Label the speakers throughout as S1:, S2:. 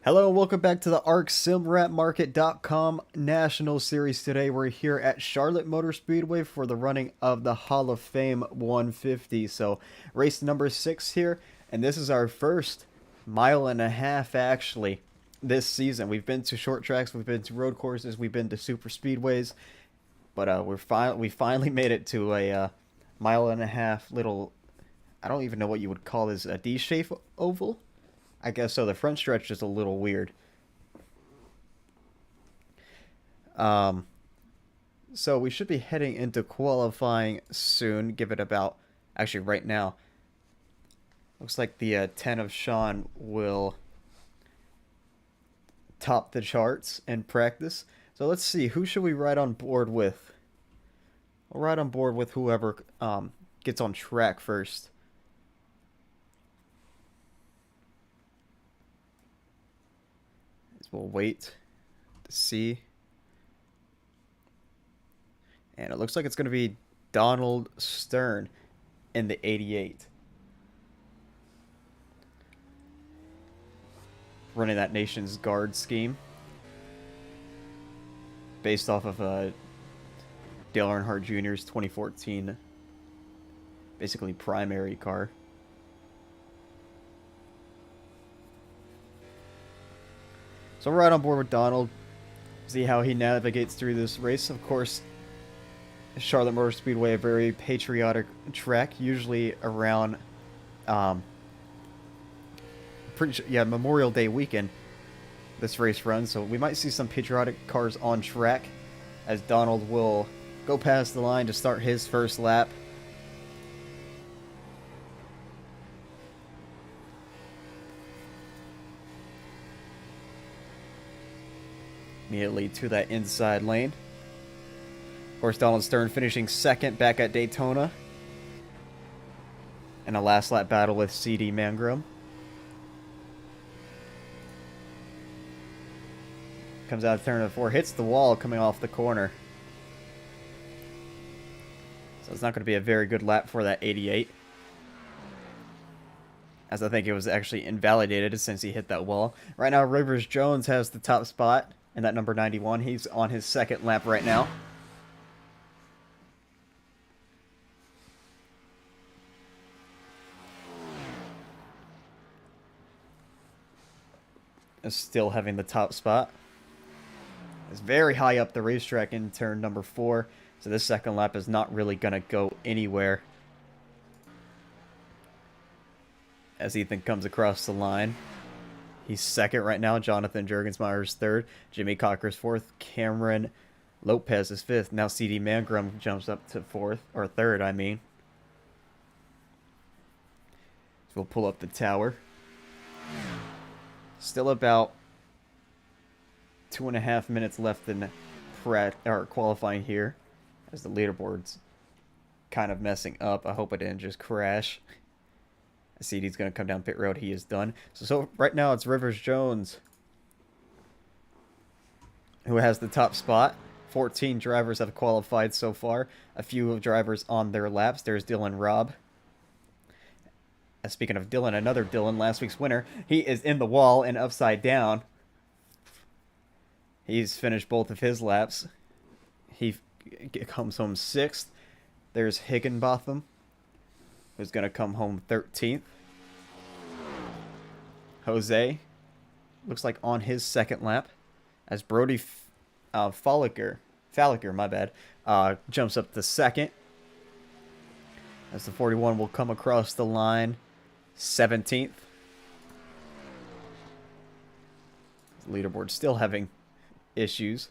S1: Hello and welcome back to the ArcSimRapMarket.com National Series. Today we're here at Charlotte Motor Speedway for the running of the Hall of Fame 150. So race number 6 here, and this is our first mile and a half actually this season. We've been to short tracks, we've been to road courses, we've been to super speedways, but we finally made it to a mile and a half little, I don't even know what you would call this, a D-shaped oval? I guess so. The front stretch is a little weird. Um, so we should be heading into qualifying soon. Give it about, actually right now. Looks like the 10 of Sean will top the charts in practice. So let's see, who should we ride on board with? We'll ride on board with whoever gets on track first. We'll wait to see. And it looks like it's going to be Donald Stern in the 88. Running that Nation's Guard scheme. Based off of Dale Earnhardt Jr.'s 2014 basically primary car. So we're right on board with Donald. See how he navigates through this race. Of course, Charlotte Motor Speedway, a very patriotic track, usually around, Memorial Day weekend. This race runs, so we might see some patriotic cars on track, as Donald will go past the line to start his first lap. Immediately to that inside lane. Of course, Donald Stern finishing second back at Daytona. In a last lap battle with C.D. Mangrum. Comes out of turn number 4, hits the wall coming off the corner. So it's not going to be a very good lap for that 88. As I think it was actually invalidated since he hit that wall. Right now, Rivers Jones has the top spot. And that number 91, he's on his second lap right now. Is still having the top spot. It's very high up the racetrack in turn number 4. So this second lap is not really going to go anywhere. As Ethan comes across the line. He's second right now. Jonathan Jurgensmeyer is third. Jimmy Cocker's fourth. Cameron Lopez is fifth. Now C.D. Mangrum jumps up to fourth, or third, I mean. So we'll pull up the tower. Still about 2.5 minutes left in qualifying here, as the leaderboard's kind of messing up. I hope it didn't just crash. CD's going to come down pit road. He is done. So right now it's Rivers Jones who has the top spot. 14 drivers have qualified so far. A few drivers on their laps. There's Dylan Robb. Speaking of Dylan, another Dylan, last week's winner. He is in the wall and upside down. He's finished both of his laps. He comes home 6th. There's Higginbotham, who's going to come home 13th. Jose looks like on his second lap, as Brody Falliker, my bad, jumps up to second. As the 41 will come across the line 17th. Leaderboard still having issues.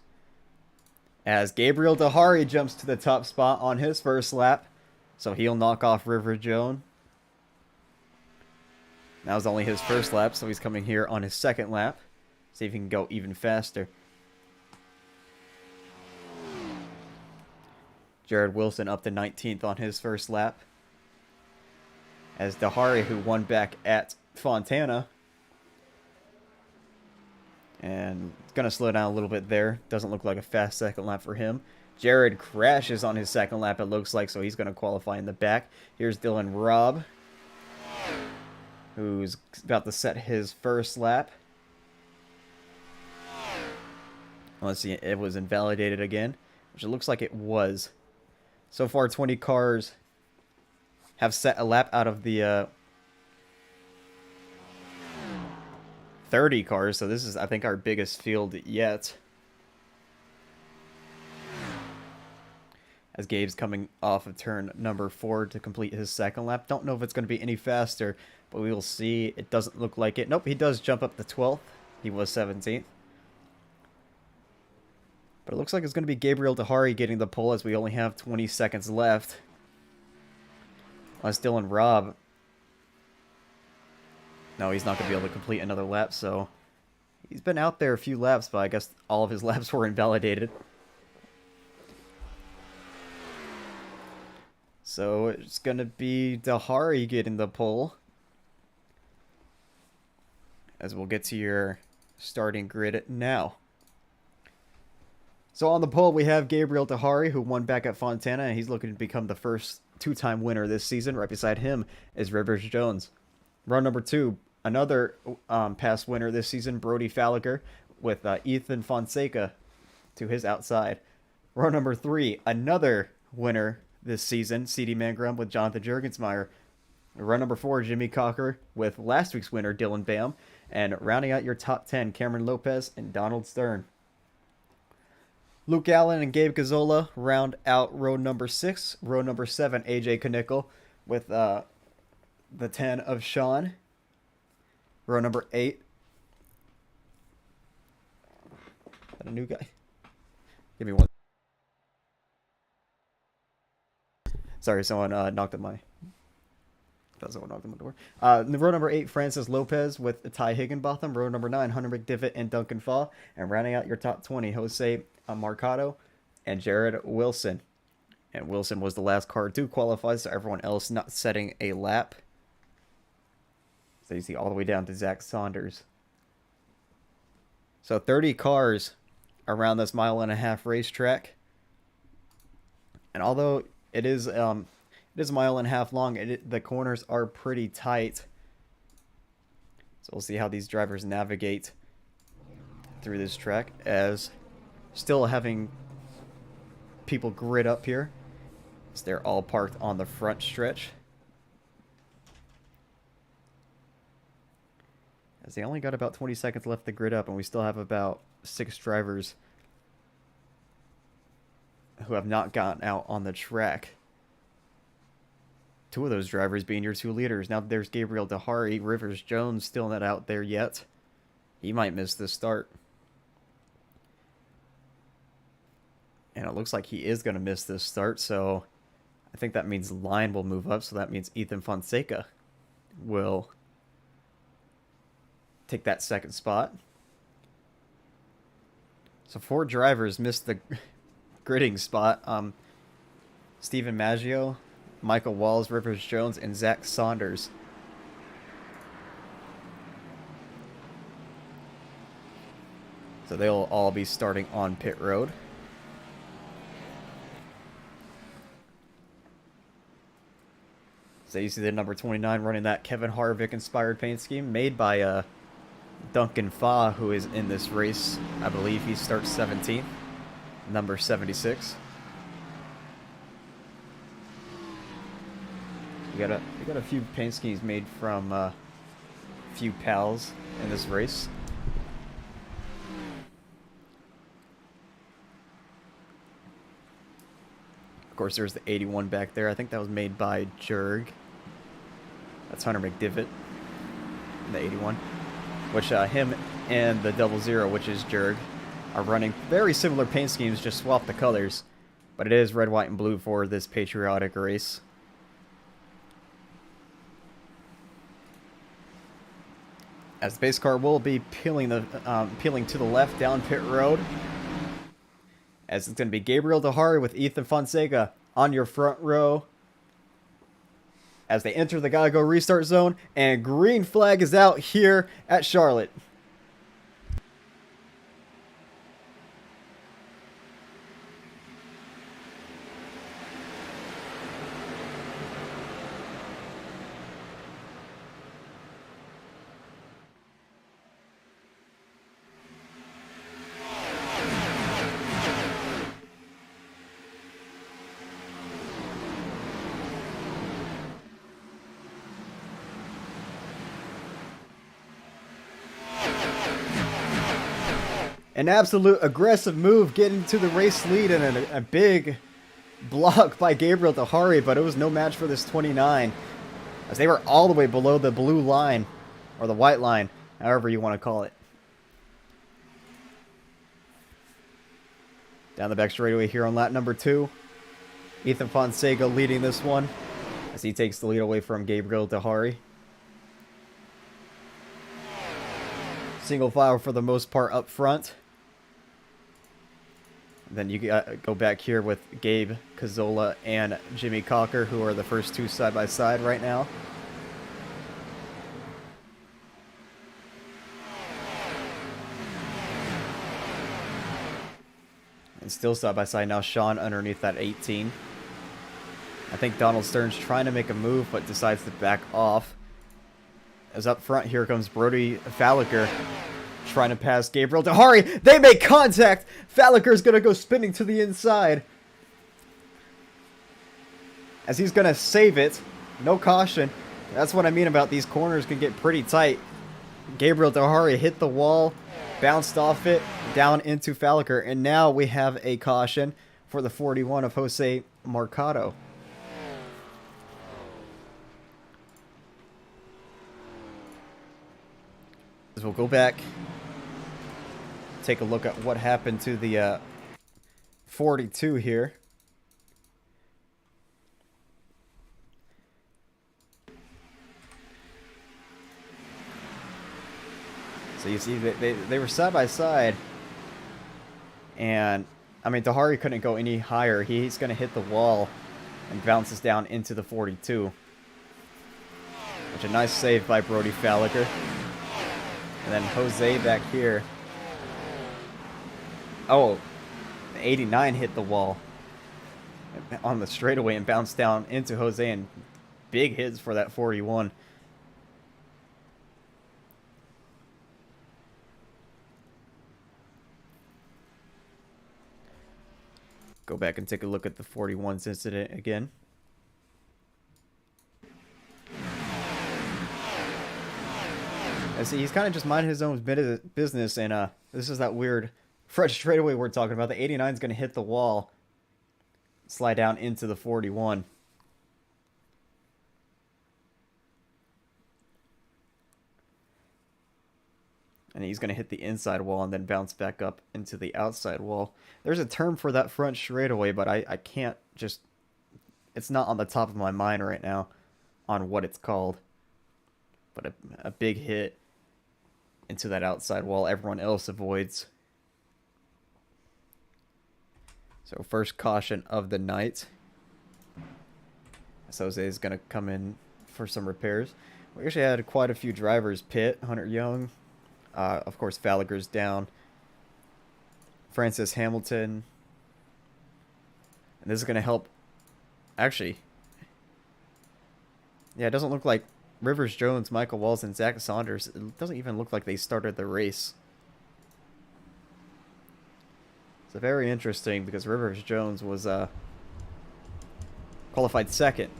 S1: As Gabriel Dahari jumps to the top spot on his first lap. So he'll knock off River Jones. That was only his first lap, so he's coming here on his second lap. See if he can go even faster. Jared Wilson up to 19th on his first lap. As Dahari, who won back at Fontana. And it's going to slow down a little bit there. Doesn't look like a fast second lap for him. Jared crashes on his second lap, it looks like, so he's going to qualify in the back. Here's Dylan Robb, who's about to set his first lap. Unless it was invalidated again, which it looks like it was. So far, 20 cars have set a lap out of the 30 cars. So this is, I think, our biggest field yet. As Gabe's coming off of turn number 4 to complete his second lap. Don't know if it's going to be any faster, but we will see. It doesn't look like it. Nope, he does jump up to 12th. He was 17th. But it looks like it's going to be Gabriel Dehari getting the pole as we only have 20 seconds left. Unless Dylan Robb. No, he's not going to be able to complete another lap, so he's been out there a few laps, but I guess all of his laps were invalidated. So it's going to be Dehari getting the pole. As we'll get to your starting grid now. So on the pole, we have Gabriel Dehari, who won back at Fontana, and he's looking to become the first two-time winner this season. Right beside him is Rivers Jones. Row number 2, another past winner this season, Brody Falliger, with Ethan Fonseca to his outside. Row number 3, another winner this season, C.D. Mangrum with Jonathan Juergensmeyer. Row number 4, Jimmy Cocker with last week's winner, Dylan Bam. And rounding out your top 10, Cameron Lopez and Donald Stern. Luke Allen and Gabe Gazzola round out row number 6. Row number 7, AJ Knickel with the 10 of Sean. Row number 8. Is that a new guy? Give me one. Sorry, someone knocked at my... That's someone knocked on the door. Row number 8, Francis Lopez with Ty Higginbotham. Row number 9, Hunter McDivitt and Duncan Fall. And rounding out your top 20, Jose Marcado and Jared Wilson. And Wilson was the last car to qualify, so everyone else not setting a lap. So you see all the way down to Zach Saunders. So 30 cars around this 1.5-mile racetrack. And although it is a 1.5 miles long, the corners are pretty tight. So we'll see how these drivers navigate through this track, as still having people grid up here, as they're all parked on the front stretch. As they only got about 20 seconds left to grid up, and we still have about 6 drivers who have not gotten out on the track. 2 of those drivers being your 2 leaders. Now there's Gabriel Dehari. Rivers Jones still not out there yet. He might miss the start. And it looks like he is going to miss this start, so I think that means line will move up, so that means Ethan Fonseca will take that second spot. So 4 drivers missed the gridding spot. Stephen Maggio, Michael Walls, Rivers Jones, and Zach Saunders. So they'll all be starting on pit road. So you see the number 29 running that Kevin Harvick inspired paint scheme made by Duncan Fa, who is in this race. I believe he starts 17th, number 76. We got a few paint schemes made from a few pals in this race. Of course, there's the 81 back there. I think that was made by Jurg. That's Hunter McDivitt in the 81. Which him and the 00, which is Jurg, are running very similar paint schemes, just swap the colors. But it is red, white, and blue for this patriotic race. As the base car will be peeling to the left down pit road. As it's going to be Gabriel Dehari with Ethan Fonseca on your front row. As they enter the gotta go restart zone, and green flag is out here at Charlotte. An absolute aggressive move getting to the race lead and a big block by Gabriel Dahari, but it was no match for this 29 as they were all the way below the blue line, or the white line, however you want to call it. Down the back straightaway here on lap number 2. Ethan Fonseca leading this one as he takes the lead away from Gabriel Dahari. Single file for the most part up front. Then you go back here with Gabe Cazzola and Jimmy Cocker, who are the first two side by side right now. And still side by side now, Sean underneath that 18. I think Donald Stern's trying to make a move, but decides to back off. As up front, here comes Brody Falliker trying to pass Gabriel Dahari. They make contact! Falliker's going to go spinning to the inside, as he's going to save it. No caution. That's what I mean about these corners can get pretty tight. Gabriel Dahari hit the wall, bounced off it, down into Falliker, and now we have a caution for the 41 of Jose Mercado. As we'll go back, take a look at what happened to the 42 here. So you see they were side by side, and I mean Dahari couldn't go any higher. He's going to hit the wall and bounces down into the 42. Which a nice save by Brody Falliker. And then Jose back here. Oh, 89 hit the wall on the straightaway and bounced down into Jose, and big hits for that 41. Go back and take a look at the 41's incident again. And see, he's kind of just minding his own business, and this is that weird fresh straightaway we're talking about. The 89 is going to hit the wall, slide down into the 41. And he's going to hit the inside wall and then bounce back up into the outside wall. There's a term for that front straightaway, but I can't just... It's not on the top of my mind right now on what it's called. But a big hit into that outside wall everyone else avoids. So first caution of the night. So Jose is going to come in for some repairs. We actually had quite a few drivers pit. Hunter Young, of course Falliker's down, Francis Hamilton, and this is going to help. Actually, yeah, it doesn't look like Rivers Jones, Michael Walls, and Zach Saunders, it doesn't even look like they started the race. It's very interesting because Rivers Jones was qualified second.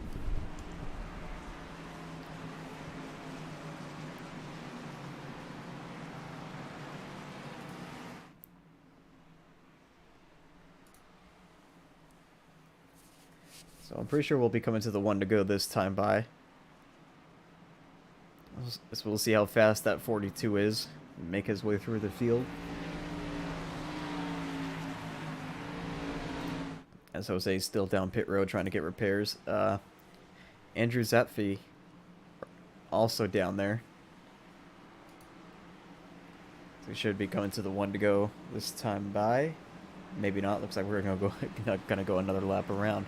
S1: So I'm pretty sure we'll be coming to the one to go this time by. So we'll see how fast that 42 is. Make his way through the field. As Jose's still down pit road trying to get repairs. Andrew Zapfi also down there. So we should be coming to the one to go this time by. Maybe not. Looks like we're gonna go another lap around.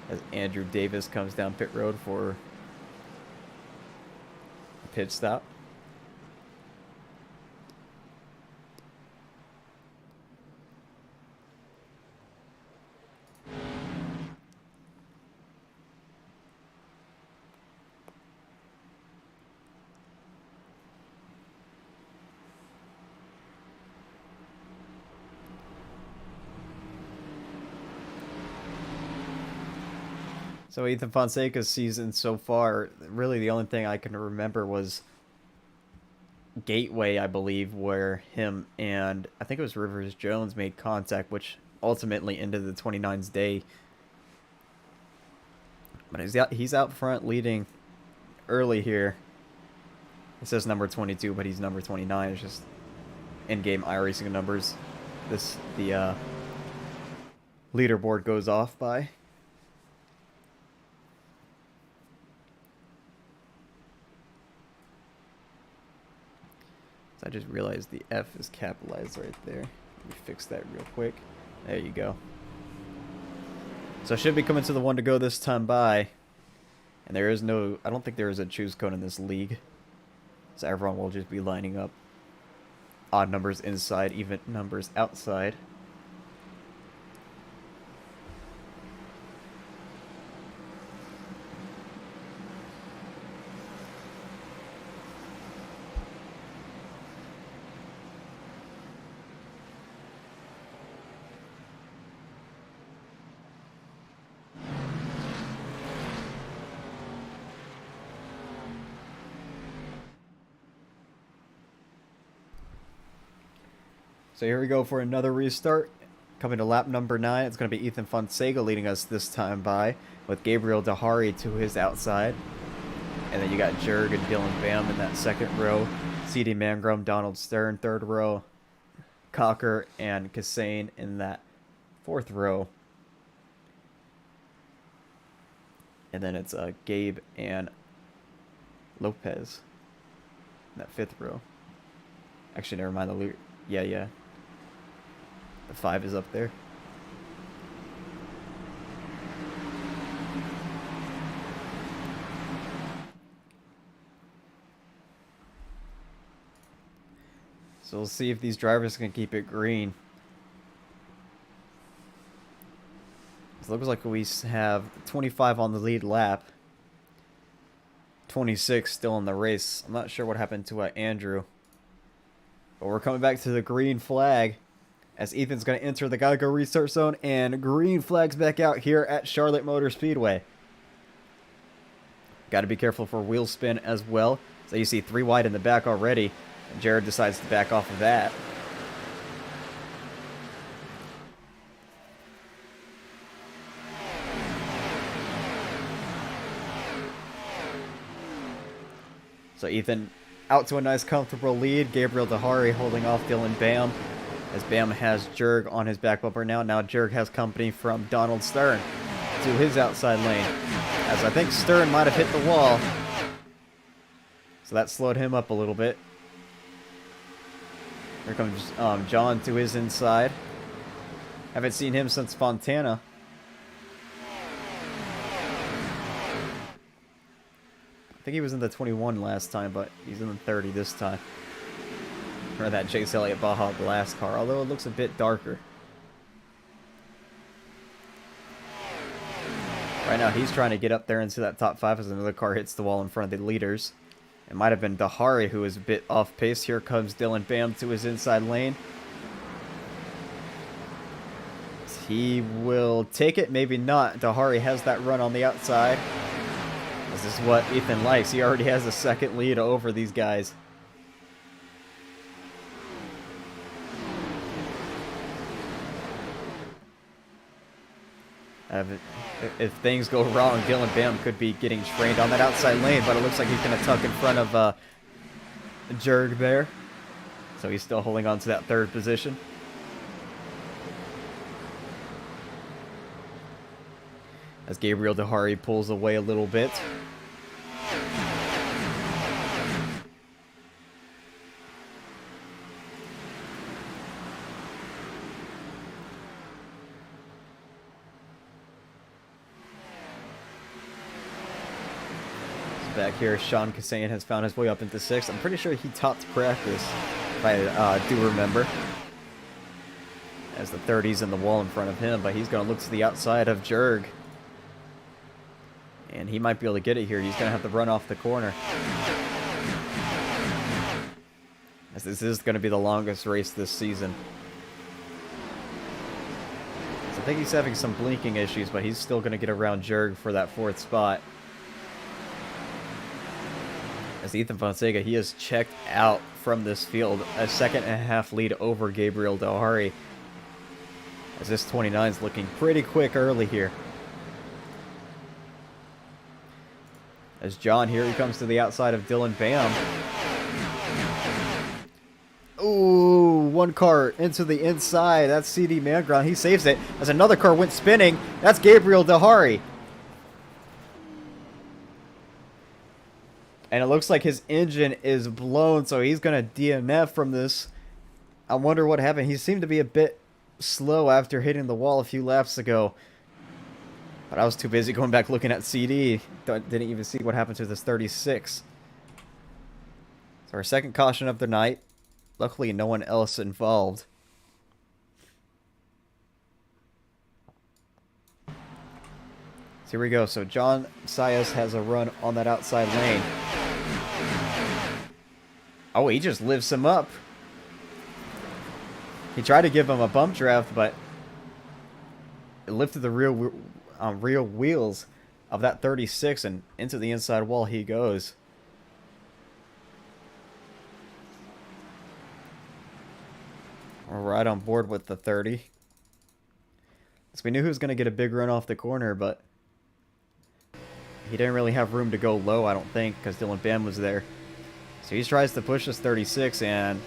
S1: As Andrew Davis comes down pit road for a pit stop. So Ethan Fonseca's season so far, really the only thing I can remember was Gateway, I believe, where him and I think it was Rivers Jones made contact, which ultimately ended the 29's day. But he's out front leading early here. It says number 22, but he's number 29. It's just in-game iRacing numbers. The leaderboard goes off by. So I just realized the F is capitalized right there. Let me fix that real quick. There you go. So I should be coming to the one to go this time by. And there is no, I don't think there is a choose code in this league. So everyone will just be lining up odd numbers inside, even numbers outside. So here we go for another restart. Coming to lap number 9, it's going to be Ethan Fonseca leading us this time by, with Gabriel Dahari to his outside. And then you got Jurg and Dylan Bam in that second row. C.D. Mangrum, Donald Stern, third row. Cocker and Kassane in that fourth row. And then it's Gabe and Lopez in that fifth row. Actually, never mind. Yeah. The 5 is up there. So we'll see if these drivers can keep it green. It looks like we have 25 on the lead lap. 26 still in the race. I'm not sure what happened to Andrew. But we're coming back to the green flag as Ethan's going to enter the gotta go restart zone, and green flags back out here at Charlotte Motor Speedway. Got to be careful for wheel spin as well. So you see 3 wide in the back already, and Jared decides to back off of that. So Ethan out to a nice comfortable lead. Gabriel Dahari holding off Dylan Bam, as Bam has Jurg on his back bumper now. Now Jurg has company from Donald Stern to his outside lane, as I think Stern might have hit the wall. So that slowed him up a little bit. Here comes John to his inside. Haven't seen him since Fontana. I think he was in the 21 last time, but he's in the 30 this time. Or that Chase Elliott Baja Blast car, although it looks a bit darker. Right now he's trying to get up there into that top 5 as another car hits the wall in front of the leaders. It might have been Dahari who is a bit off pace. Here comes Dylan Bam to his inside lane. He will take it, maybe not. Dahari has that run on the outside. This is what Ethan likes. He already has a second lead over these guys. If things go wrong, Dylan Bam could be getting trained on that outside lane, but it looks like he's going to tuck in front of Jurg there. So he's still holding on to that third position. As Gabriel Dahari pulls away a little bit. Back here, Sean Kassane has found his way up into 6th. I'm pretty sure he topped practice, if I do remember. As the 30's in the wall in front of him, but he's going to look to the outside of Jurg. And he might be able to get it here. He's going to have to run off the corner. As this is going to be the longest race this season. So I think he's having some blinking issues, but he's still going to get around Jurg for that 4th spot. As Ethan Fonseca, he is checked out from this field. A 2.5 lead over Gabriel Dahari. As this 29 is looking pretty quick early here. As John here, he comes to the outside of Dylan Bam. Ooh, one car into the inside. That's CD Manground. He saves it. As another car went spinning, that's Gabriel Dahari. And it looks like his engine is blown, so he's going to DNF from this. I wonder what happened. He seemed to be a bit slow after hitting the wall a few laps ago. But I was too busy going back looking at CD. Didn't even see what happened to this 36. So our second caution of the night. Luckily, no one else involved. So here we go. So John Sayas has a run on that outside lane. Oh, he just lifts him up. He tried to give him a bump draft, but it lifted the rear wheels of that 36, and into the inside wall he goes. We're right on board with the 30. So we knew he was going to get a big run off the corner, but he didn't really have room to go low, I don't think, because Dylan Bam was there. So he tries to push this 36 and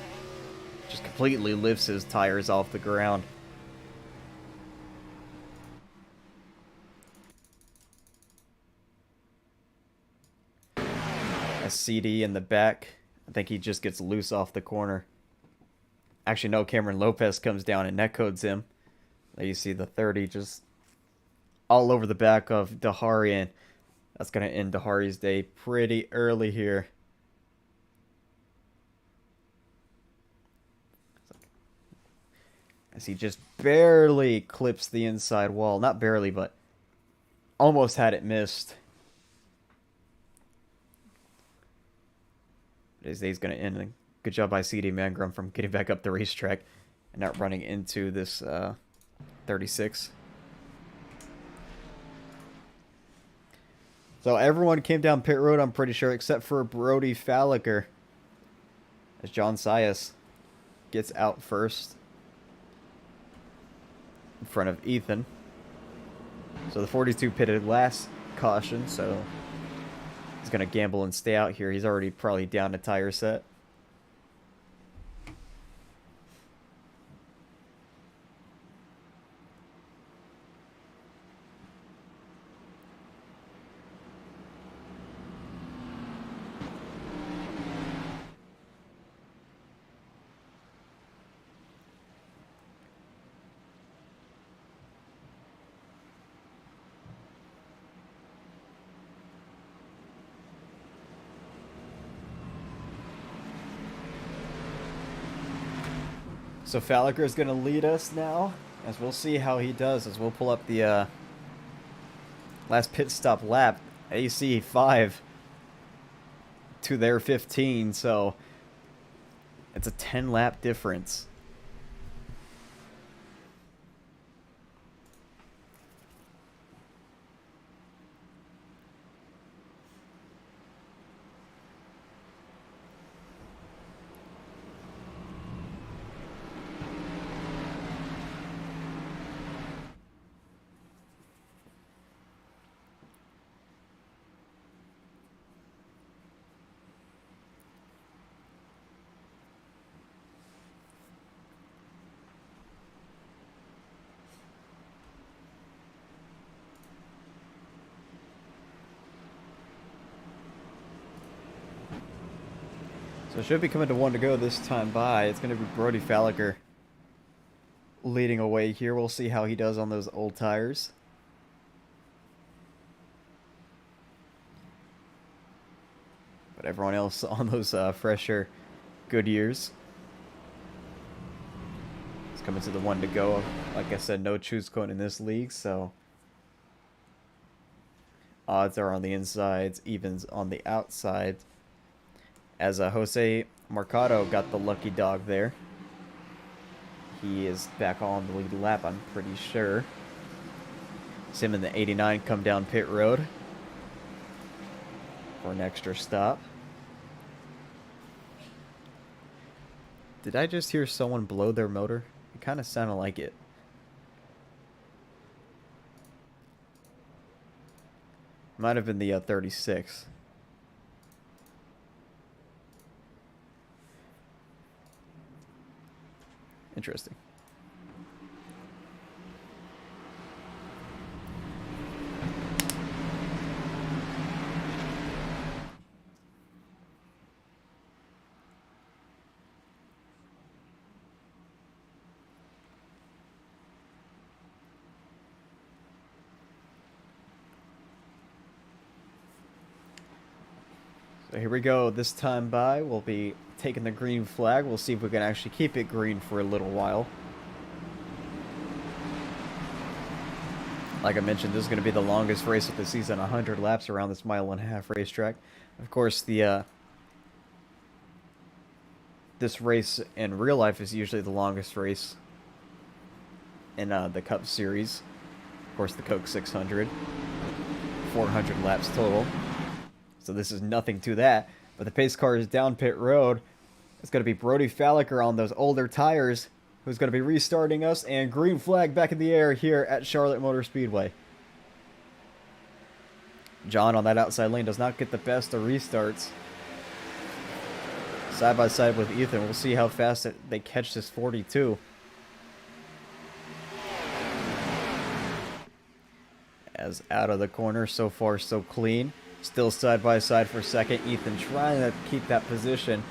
S1: just completely lifts his tires off the ground. A CD in the back. I think he just gets loose off the corner. Actually, no, Cameron Lopez comes down and netcodes him. There you see the 30 just all over the back of Dahari, and that's going to end Dahari's day pretty early here. As he just barely clips the inside wall. Not barely, but almost had it missed. His day's going to end. Good job by CD Mangrum from getting back up the racetrack and not running into this 36. So everyone came down pit road, I'm pretty sure, except for Brody Falliker. As John Sayas gets out first in front of Ethan. So the 42 pitted last caution, so he's going to gamble and stay out here. He's already probably down a tire set. So Falliker is going to lead us now, as we'll see how he does, as we'll pull up the last pit stop lap. AC 5 to their 15, so it's a 10 lap difference. So it should be coming to one to go this time by. It's going to be Brody Falliker leading away here. We'll see how he does on those old tires. But everyone else on those fresher Goodyears. It's coming to the one to go. Like I said, no choose code in this league, so odds are on the insides, evens on the outsides. As Jose Mercado got the lucky dog there. He is back on the lead lap, I'm pretty sure. Sim and the 89 come down pit road for an extra stop. Did I just hear someone blow their motor? It kind of sounded like it. Might have been the 36. Interesting. So here we go. This time by, we'll be taking the green flag. We'll see if we can actually keep it green for a little while. Like I mentioned, this is going to be the longest race of the season, 100 laps around this 1.5-mile racetrack. Of course, this race in real life is usually the longest race in the Cup Series. Of course, the Coke 600, 400 laps total. So this is nothing to that. But the pace car is down pit road. It's going to be Brody Falliker on those older tires, who's going to be restarting us, and green flag back in the air here at Charlotte Motor Speedway. John on that outside lane does not get the best of restarts. Side by side with Ethan. We'll see how fast they catch this 42. As out of the corner, so far so clean. Still side by side for second. Ethan trying to keep that position.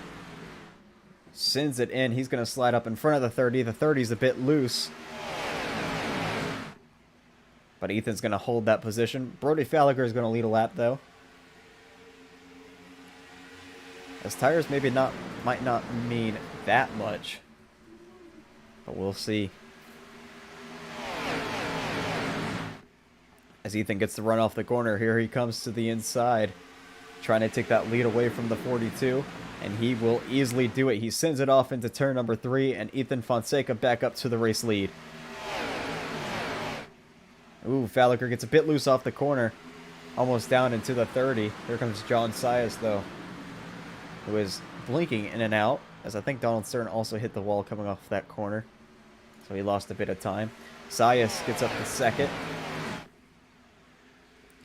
S1: Sends it in. He's going to slide up in front of the 30. The 30 is a bit loose. But Ethan's going to hold that position. Brody Falliker is going to lead a lap, though. As tires might not mean that much. But we'll see. As Ethan gets the run off the corner, here he comes to the inside, trying to take that lead away from the 42, and he will easily do it. He sends it off into turn number 3, and Ethan Fonseca back up to the race lead. Ooh, Falliker gets a bit loose off the corner, almost down into the 30. Here comes John Sias, though, who is blinking in and out, as I think Donald Stern also hit the wall coming off that corner, so he lost a bit of time. Sias gets up to second.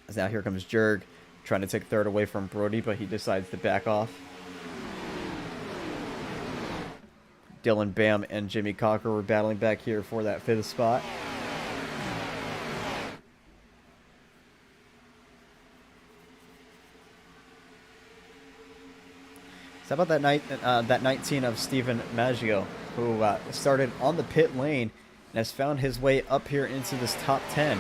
S1: As now here comes Jurg, trying to take third away from Brody, but he decides to back off. Dylan Bam and Jimmy Cocker were battling back here for that 5th spot. So how about that 19 of Stephen Maggio, who started on the pit lane and has found his way up here into this top 10.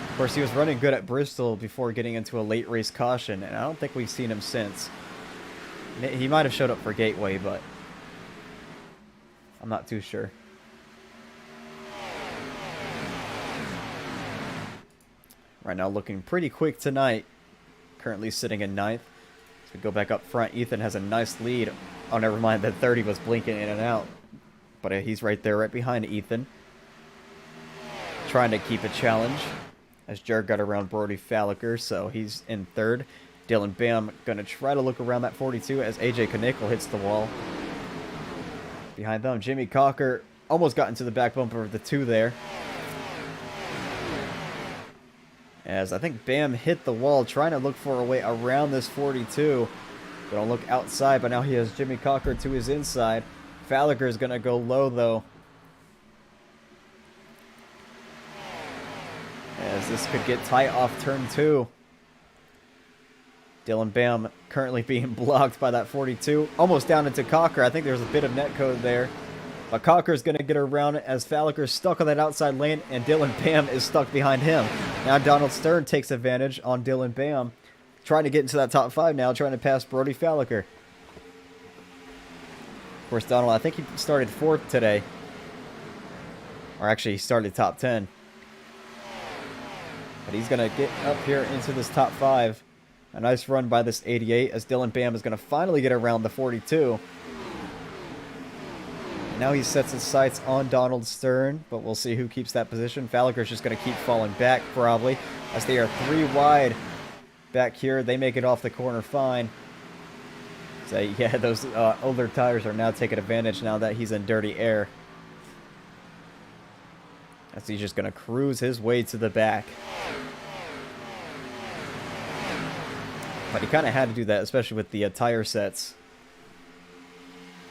S1: Of course, he was running good at Bristol before getting into a late race caution, and I don't think we've seen him since. He might have showed up for Gateway, but I'm not too sure. Right now looking pretty quick tonight. Currently sitting in 9th. So we go back up front. Ethan has a nice lead. Oh, never mind. That 30 was blinking in and out. But he's right there, right behind Ethan. Trying to keep a challenge. As Jared got around Brody Falliker, so he's in 3rd. Dylan Bam going to try to look around that 42 as AJ Knickel hits the wall. Behind them, Jimmy Cocker almost got into the back bumper of the 2 there. As I think Bam hit the wall trying to look for a way around this 42. Going to look outside, but now he has Jimmy Cocker to his inside. Falliker is going to go low, though. As this could get tight off turn 2. Dylan Bam currently being blocked by that 42. Almost down into Cocker. I think there's a bit of netcode there. But Cocker's going to get around it as Falliker's stuck on that outside lane and Dylan Bam is stuck behind him. Now Donald Stern takes advantage on Dylan Bam. Trying to get into that top 5 now, trying to pass Brody Falliker. Of course, Donald, I think he started 4th today. Or actually, he started top 10. But he's going to get up here into this top 5. A nice run by this 88 as Dylan Bam is going to finally get around the 42. And now he sets his sights on Donald Stern, but we'll see who keeps that position. Falliker's just going to keep falling back, probably, as they are 3 wide back here. They make it off the corner fine. So yeah, those older tires are now taking advantage now that he's in dirty air. As he's just going to cruise his way to the back. But he kind of had to do that, especially with the tire sets.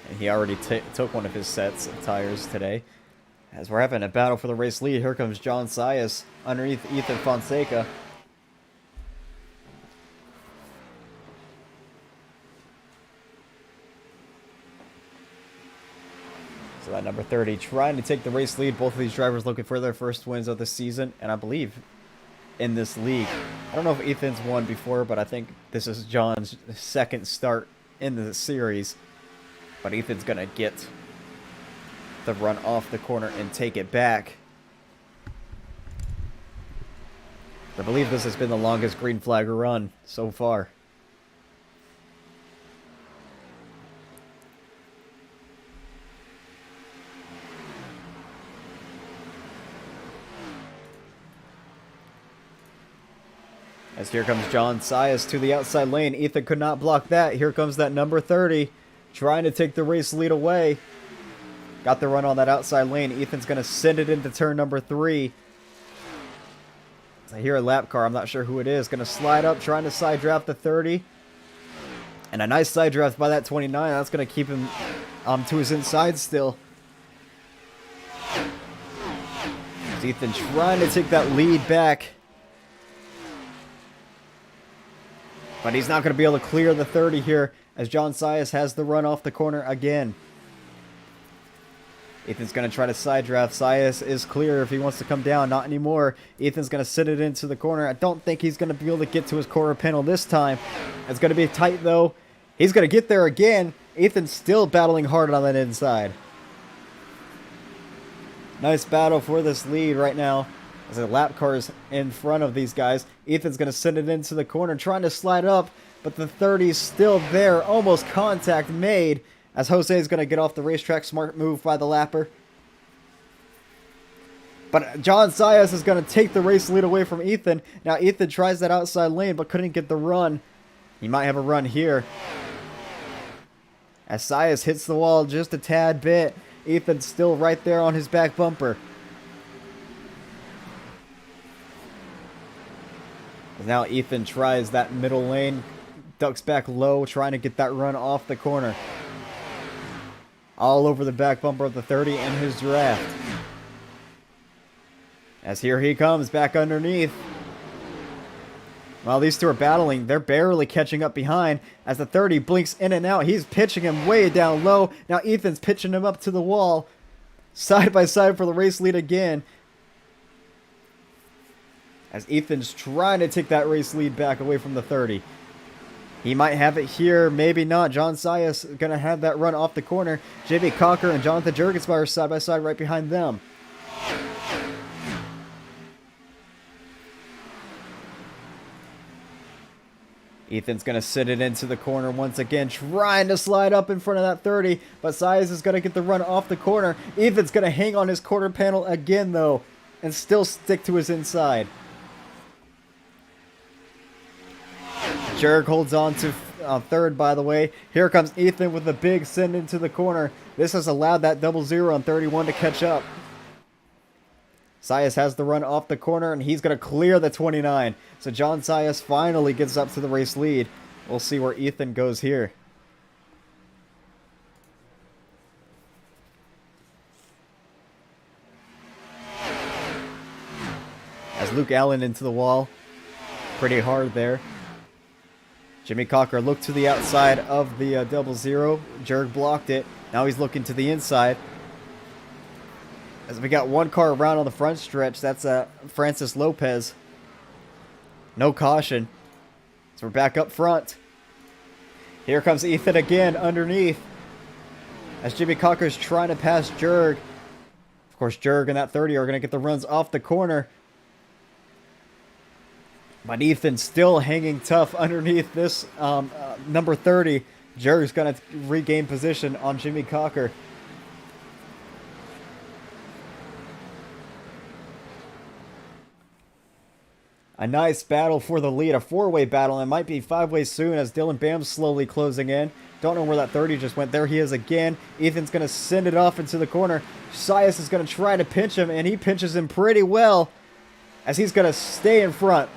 S1: And he already took one of his sets of tires today. As we're having a battle for the race lead, here comes John Sias underneath Ethan Fonseca. So that number 30 trying to take the race lead. Both of these drivers looking for their first wins of the season, and I believe in this league. I don't know if Ethan's won before, but I think this is John's second start in the series. But Ethan's going to get the run off the corner and take it back. I believe this has been the longest green flag run so far. As here comes John Sias to the outside lane. Ethan could not block that. Here comes that number 30. Trying to take the race lead away. Got the run on that outside lane. Ethan's going to send it into turn number 3. I hear a lap car. I'm not sure who it is. Going to slide up, trying to side draft the 30. And a nice side draft by that 29. That's going to keep him to his inside still. Ethan trying to take that lead back. But he's not going to be able to clear the 30 here as John Sias has the run off the corner again. Ethan's going to try to side draft. Sias is clear if he wants to come down. Not anymore. Ethan's going to sit it into the corner. I don't think he's going to be able to get to his quarter panel this time. It's going to be tight though. He's going to get there again. Ethan's still battling hard on that inside. Nice battle for this lead right now. As the lap car's in front of these guys. Ethan's going to send it into the corner, trying to slide up, but the 30's still there. Almost contact made as Jose is going to get off the racetrack. Smart move by the lapper. But John Sias is going to take the race lead away from Ethan. Now Ethan tries that outside lane, but couldn't get the run. He might have a run here. As Sias hits the wall just a tad bit. Ethan's still right there on his back bumper. Now Ethan tries that middle lane, ducks back low, trying to get that run off the corner. All over the back bumper of the 30 and his draft. As here he comes back underneath. While these two are battling, they're barely catching up behind as the 30 blinks in and out. He's pitching him way down low. Now Ethan's pitching him up to the wall. Side by side for the race lead again. As Ethan's trying to take that race lead back away from the 30. He might have it here, maybe not. John Sias going to have that run off the corner. J.B. Cocker and Jonathan Jurgensmeyer are side by side right behind them. Ethan's going to sit it into the corner once again, trying to slide up in front of that 30, but Sias is going to get the run off the corner. Ethan's going to hang on his quarter panel again, though, and still stick to his inside. Jurg holds on to third, by the way. Here comes Ethan with a big send into the corner. This has allowed that 00 on 31 to catch up. Sias has the run off the corner, and he's going to clear the 29. So John Sias finally gets up to the race lead. We'll see where Ethan goes here. As Luke Allen into the wall. Pretty hard there. Jimmy Cocker looked to the outside of the 00. Jurg blocked it. Now he's looking to the inside. As we got one car around on the front stretch, that's Francis Lopez. No caution. So we're back up front. Here comes Ethan again underneath. As Jimmy Cocker's trying to pass Jurg. Of course, Jurg and that 30 are going to get the runs off the corner. But Ethan's still hanging tough underneath this number 30. Jurg's going to regain position on Jimmy Cocker. A nice battle for the lead, a four-way battle. It might be five-way soon as Dylan Bam's slowly closing in. Don't know where that 30 just went. There he is again. Ethan's going to send it off into the corner. Sias is going to try to pinch him, and he pinches him pretty well as he's going to stay in front.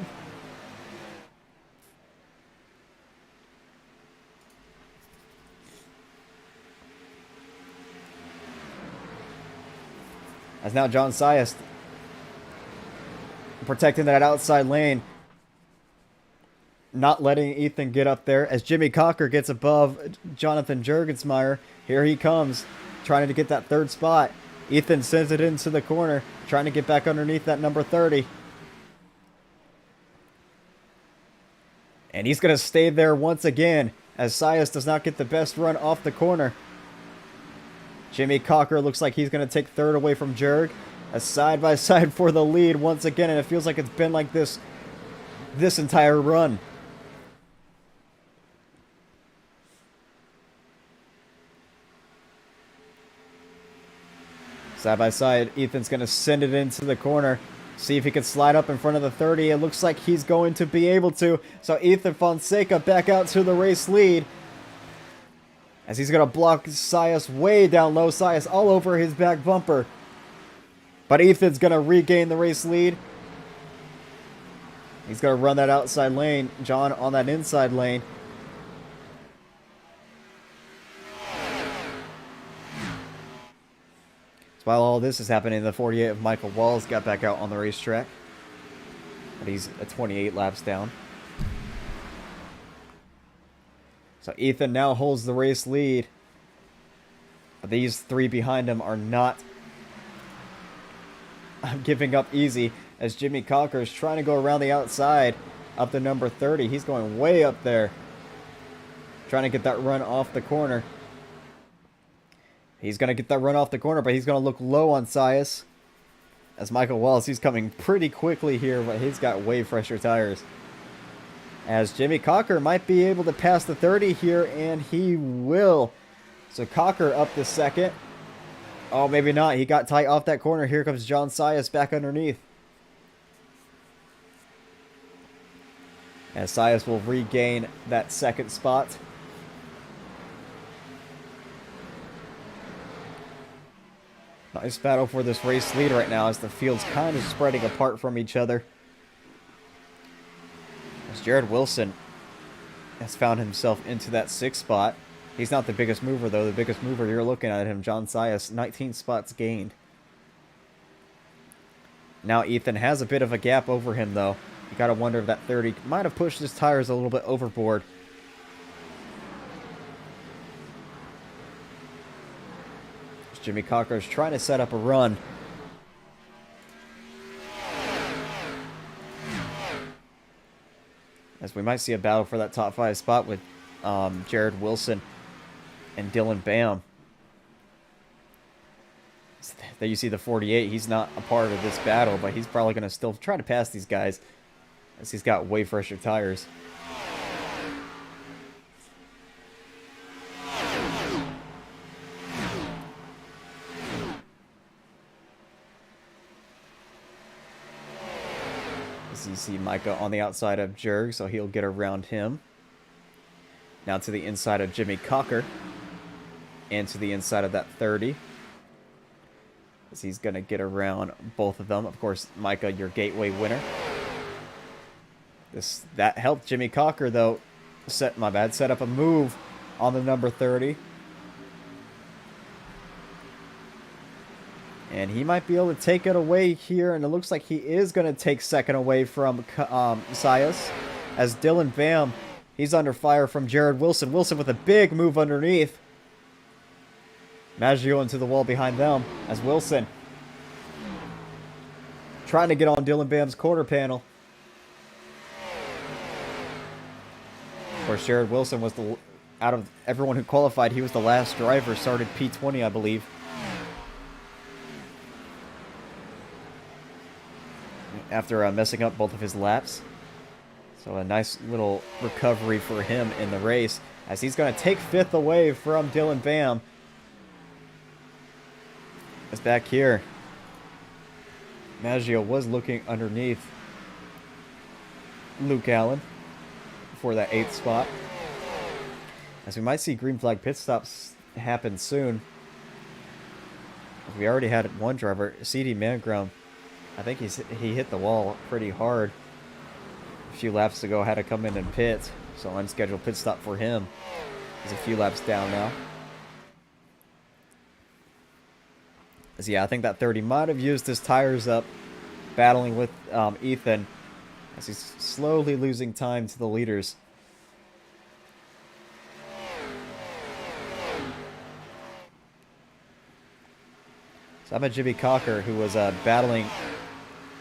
S1: As now John Sias protecting that outside lane. Not letting Ethan get up there as Jimmy Cocker gets above Jonathan Jurgensmeyer. Here he comes, trying to get that third spot. Ethan sends it into the corner, trying to get back underneath that number 30. And he's going to stay there once again as Sias does not get the best run off the corner. Jimmy Cocker looks like he's going to take third away from Jurg. A side-by-side for the lead once again, and it feels like it's been like this entire run. Side by side, Ethan's going to send it into the corner. See if he can slide up in front of the 30. It looks like he's going to be able to. So Ethan Fonseca back out to the race lead. As he's going to block Sias way down low. Sias all over his back bumper. But Ethan's going to regain the race lead. He's going to run that outside lane. John on that inside lane. While all this is happening, the 48 of Michael Walls got back out on the racetrack. But he's at 28 laps down. So Ethan now holds the race lead. But these three behind him are not giving up easy. As Jimmy Cocker is trying to go around the outside up to number 30. He's going way up there. Trying to get that run off the corner. He's going to get that run off the corner, but he's going to look low on Sias. As Michael Wallace, he's coming pretty quickly here, but he's got way fresher tires. As Jimmy Cocker might be able to pass the 30 here, and he will. So Cocker up the second. Oh, maybe not. He got tight off that corner. Here comes John Sias back underneath. As Sias will regain that second spot. Nice battle for this race lead right now as the field's kind of spreading apart from each other. As Jared Wilson has found himself into that 6th spot. He's not the biggest mover though. The biggest mover, you're looking at him, John Sias, 19 spots gained. Now Ethan has a bit of a gap over him though. You gotta wonder if that 30 might have pushed his tires a little bit overboard. Jimmy Cocker is trying to set up a run. As we might see a battle for that top 5 spot with Jared Wilson and Dylan Bam. There you see the 48. He's not a part of this battle, but he's probably going to still try to pass these guys as he's got way fresher tires. You see Micah on the outside of Jurg, so he'll get around him. Now to the inside of Jimmy Cocker. And to the inside of that 30. As he's going to get around both of them. Of course, Micah, your gateway winner. That helped Jimmy Cocker, though. Set up a move on the number 30. And he might be able to take it away here. And it looks like he is going to take second away from Sias. As Dylan Bam, he's under fire from Jared Wilson. Wilson with a big move underneath. Maggio into the wall behind them. As Wilson trying to get on Dylan Bam's quarter panel. Of course, Jared Wilson was out of everyone who qualified, he was the last driver. Started P20, I believe. After messing up both of his laps. So a nice little recovery for him in the race. As he's going to take 5th away from Dylan Bam. As back here, Maggio was looking underneath Luke Allen for that 8th spot. As we might see green flag pit stops happen soon. We already had one driver, CD Mangrum. I think he hit the wall pretty hard a few laps ago. Had to come in and pit, so unscheduled pit stop for him. He's a few laps down now. So yeah, I think that 30 might have used his tires up, battling with Ethan, as he's slowly losing time to the leaders. So I'm a Jimmy Cocker, who was battling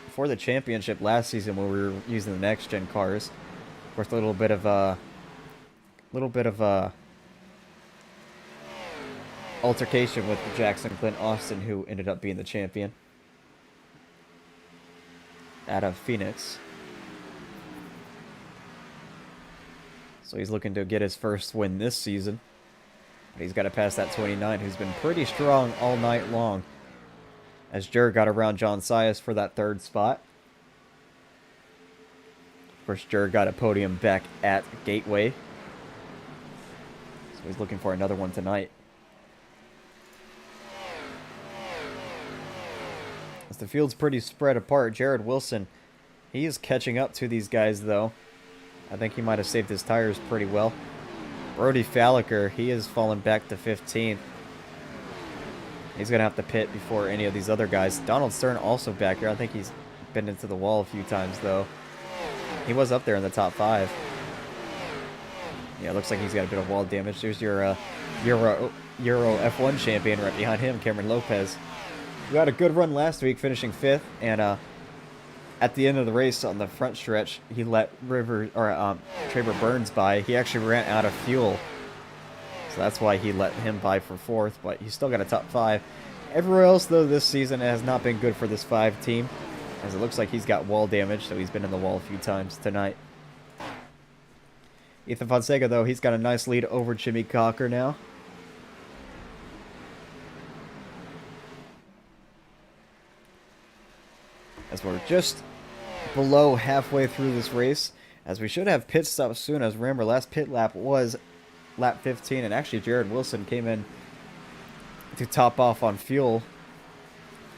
S1: for the championship last season when we were using the next gen cars. Of course, a little bit of altercation with Jackson Clint Austin, who ended up being the champion out of Phoenix. So he's looking to get his first win this season. But he's got to pass that 29, who's been pretty strong all night long. As Jer got around John Sias for that third spot. Of course, Jer got a podium back at Gateway. So he's looking for another one tonight. As the field's pretty spread apart, Jared Wilson, he is catching up to these guys, though. I think he might have saved his tires pretty well. Brody Falliker, he has fallen back to 15th. He's going to have to pit before any of these other guys. Donald Stern also back here. I think he's been into the wall a few times, though. He was up there in the top 5. Yeah, it looks like he's got a bit of wall damage. There's your Euro F1 champion right behind him, Cameron Lopez. Who had a good run last week, finishing 5th. And at the end of the race on the front stretch, he let Traver Burns by. He actually ran out of fuel. So that's why he let him by for 4th, but he's still got a top 5. Everywhere else, though, this season has not been good for this 5 team, as it looks like he's got wall damage, so he's been in the wall a few times tonight. Ethan Fonseca, though, he's got a nice lead over Jimmy Cocker now. As we're just below halfway through this race, as we should have pit stops soon, as remember, last pit lap was lap 15, and actually Jared Wilson came in to top off on fuel.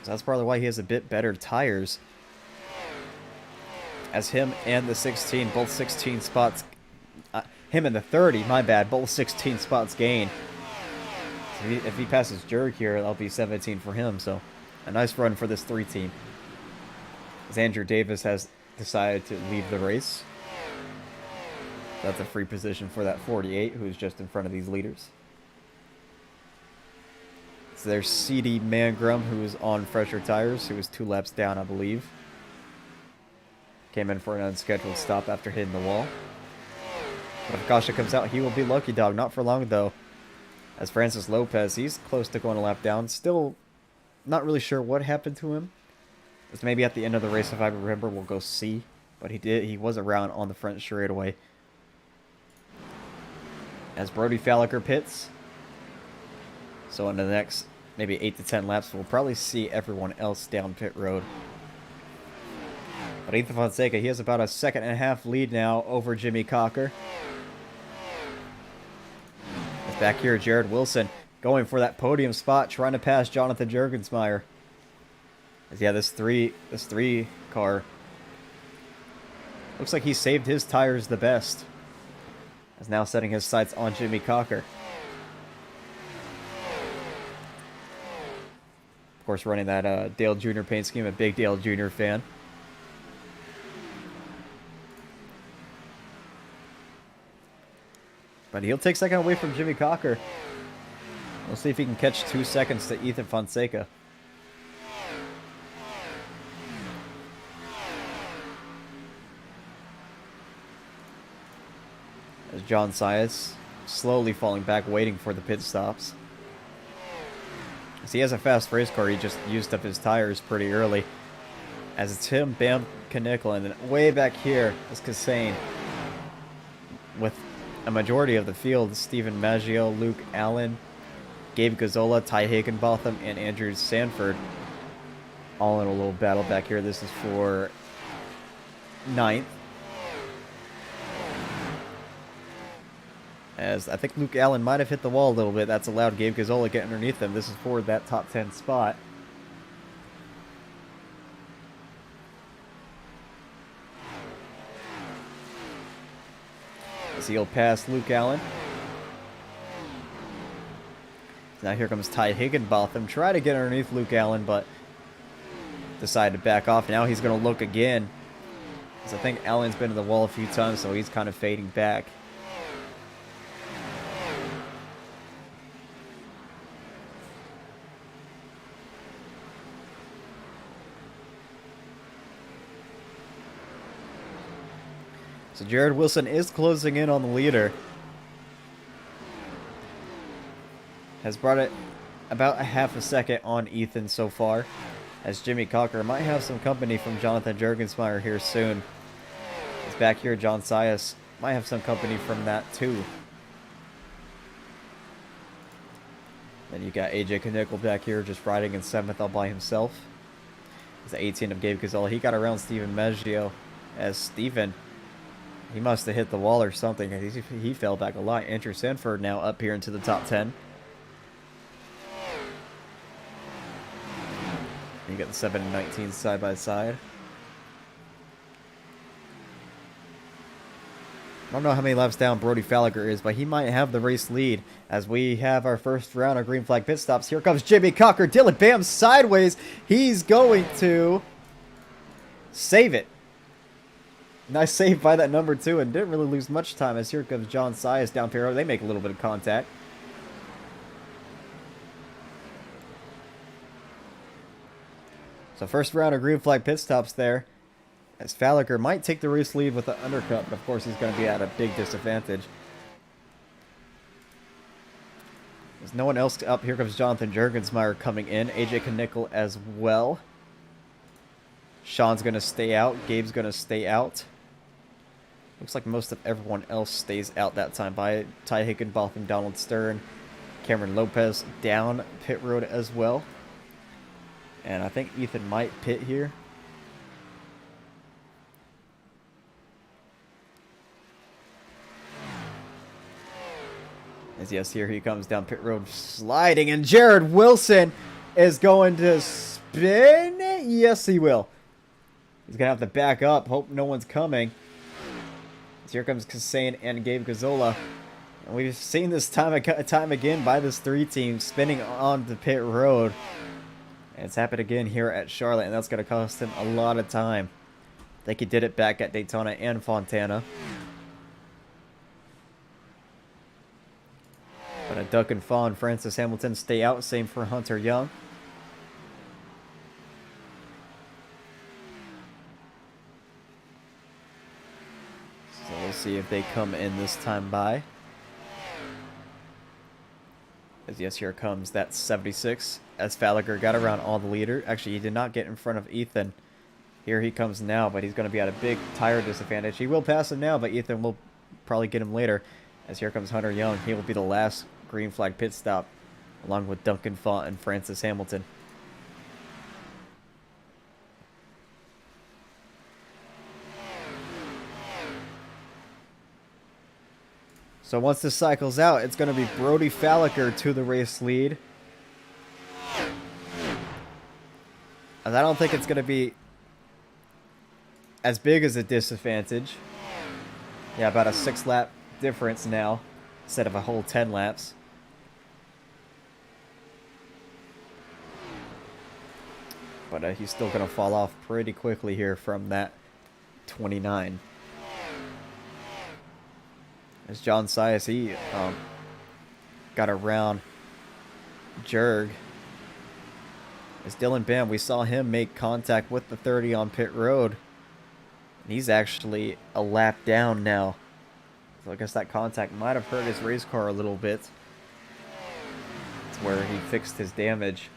S1: So that's probably why he has a bit better tires. As him and the 16, both 16 spots, him and the 30, my bad, both 16 spots gain. So if he passes Jerk here, that'll be 17 for him, so a nice run for this 3 team. As Andrew Davis has decided to leave the race. That's a free position for that 48, who's just in front of these leaders. So there's CD Mangrum, who is on fresher tires, who was 2 laps down, I believe. Came in for an unscheduled stop after hitting the wall. But if Kasha comes out, he will be lucky dog. Not for long, though. As Francis Lopez, he's close to going a lap down. Still not really sure what happened to him. It's maybe at the end of the race, if I remember, we'll go see. But he was around on the front straightaway. As Brody Falliker pits. So in the next maybe 8 to 10 laps, we'll probably see everyone else down pit road. But Ethan Fonseca, he has about a 1.5 lead now over Jimmy Cocker. As back here, Jared Wilson going for that podium spot, trying to pass Jonathan Juergensmeyer. As yeah, this three car looks like he saved his tires the best. Is now setting his sights on Jimmy Cocker. Of course, running that Dale Jr. paint scheme, a big Dale Jr. fan. But he'll take second away from Jimmy Cocker. We'll see if he can catch 2 seconds to Ethan Fonseca. As John Sias slowly falling back, waiting for the pit stops. As he has a fast race car, he just used up his tires pretty early. As it's him, Bam Knickel, and then way back here is Kassane. With a majority of the field, Stephen Maggio, Luke Allen, Gabe Gazzola, Ty Higginbotham, and Andrew Sanford. All in a little battle back here. This is for 9th. As I think Luke Allen might have hit the wall a little bit. That's allowed Gabe Gazzola get underneath him. This is for that top 10 spot. As he'll pass Luke Allen. Now here comes Ty Higginbotham. Try to get underneath Luke Allen, but decided to back off. Now he's going to look again. Because I think Allen's been to the wall a few times, so he's kind of fading back. So Jared Wilson is closing in on the leader. Has brought it about a half a second on Ethan so far. As Jimmy Cocker might have some company from Jonathan Juergensmeyer here soon. He's back here. John Sias might have some company from that too. Then you got AJ Knickel back here just riding in 7th all by himself. It's the 18 of Gabe Gazzola. He got around Steven Maggio as Steven. He must have hit the wall or something. He fell back a lot. Andrew Sanford now up here into the top 10. You got the 7 and 19 side by side. I don't know how many laps down Brody Falliger is, but he might have the race lead as we have our first round of green flag pit stops. Here comes Jimmy Cocker. Dylan Bam sideways. He's going to save it. Nice save by that number 2 and didn't really lose much time as here comes John Sias down Pero. They make a little bit of contact. So first round of green flag pit stops there. As Falliger might take the race lead with the undercut, but of course he's going to be at a big disadvantage. There's no one else up. Here comes Jonathan Juergensmeyer coming in. AJ Knickel as well. Sean's going to stay out. Gabe's going to stay out. Looks like most of everyone else stays out that time by Ty Higginbotham, Donald Stern, Cameron Lopez down pit road as well. And I think Ethan might pit here. As yes, here he comes down pit road sliding. And Jared Wilson is going to spin. Yes, he will. He's going to have to back up. Hope no one's coming. So here comes Kassane and Gabe Gazzola. And we've seen this time again by this 3 team spinning on the pit road. And it's happened again here at Charlotte, and that's going to cost him a lot of time. I think he did it back at Daytona and Fontana. But a Duncan Faw and Francis Hamilton stay out. Same for Hunter Young. So we'll see if they come in this time by. As yes, here comes that 76. As Falliger got around all the leader. Actually, he did not get in front of Ethan. Here he comes now, but he's going to be at a big tire disadvantage. He will pass him now, but Ethan will probably get him later. As here comes Hunter Young. He will be the last green flag pit stop, along with Duncan Faw and Francis Hamilton. So once this cycles out, it's going to be Brody Falliger to the race lead. And I don't think it's going to be as big as a disadvantage. Yeah, about a 6-lap difference now, instead of a whole 10 laps. But he's still going to fall off pretty quickly here from that 29. As John Sias, he got around Jerg. As Dylan Bam, we saw him make contact with the 30 on pit road. And he's actually a lap down now. So I guess that contact might have hurt his race car a little bit. It's where he fixed his damage.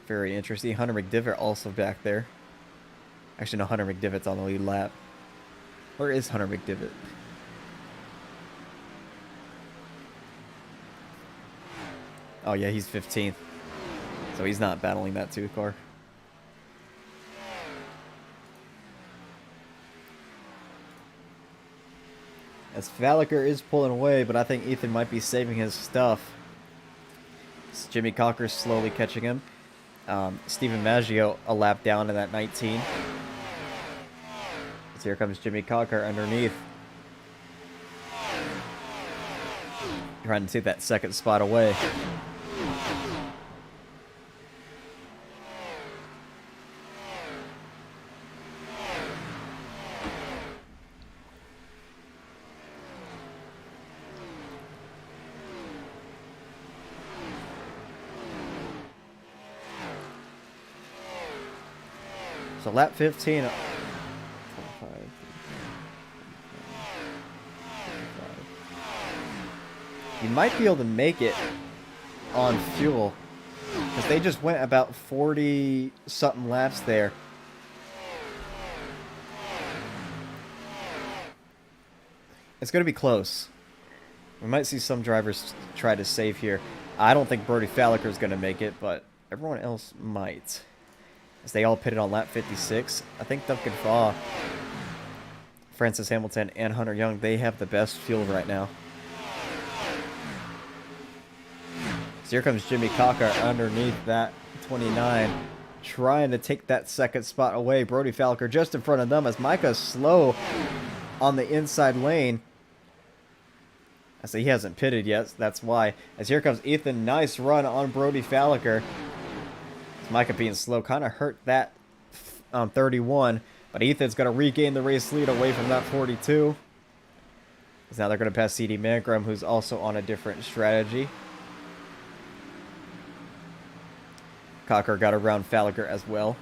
S1: Very interesting. Hunter McDivitt also back there. Actually, no, Hunter McDivitt's on the lead lap. Where is Hunter McDivitt? Oh, yeah, he's 15th. So he's not battling that 2 car. As Faliker is pulling away, but I think Ethan might be saving his stuff. It's Jimmy Cocker slowly catching him. Stephen Maggio a lap down in that 19. So here comes Jimmy Cocker underneath. Trying to take that second spot away. So lap 15. 25, you might be able to make it on fuel, because they just went about 40 something laps there. It's going to be close. We might see some drivers try to save here. I don't think Brody Faliker is going to make it, but everyone else might, as they all pitted on lap 56. I think Duncan Faw, Francis Hamilton, and Hunter Young, they have the best fuel right now. So here comes Jimmy Cocker underneath that 29, trying to take that second spot away. Brody Faliker just in front of them, as Micah's slow on the inside lane. I say he hasn't pitted yet, so that's why. As here comes Ethan, nice run on Brody Faliker. Micah being slow kind of hurt that 31, but Ethan's going to regain the race lead away from that 42. Because now they're going to pass CD Mangrum, who's also on a different strategy. Cocker got around Faliker as well.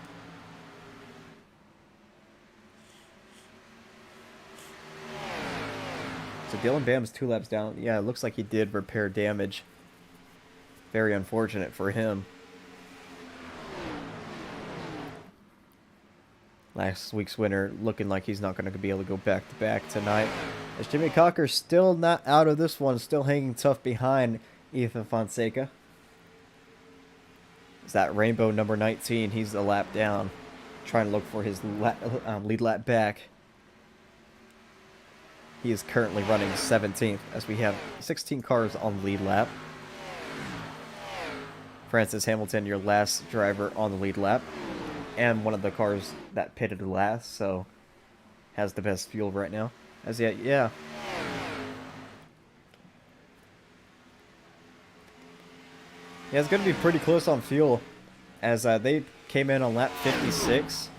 S1: So Dylan Bam's 2 laps down. Yeah, it looks like he did repair damage. Very unfortunate for him. Last week's winner looking like he's not going to be able to go back-to-back tonight. As Jimmy Cocker still not out of this one, still hanging tough behind Ethan Fonseca. Is that Rainbow number 19? He's a lap down, trying to look for his lead lap back. He is currently running 17th, as we have 16 cars on the lead lap. Francis Hamilton, your last driver on the lead lap, and one of the cars that pitted last, so has the best fuel right now. As yet, yeah. Yeah, it's going to be pretty close on fuel, as they came in on lap 56.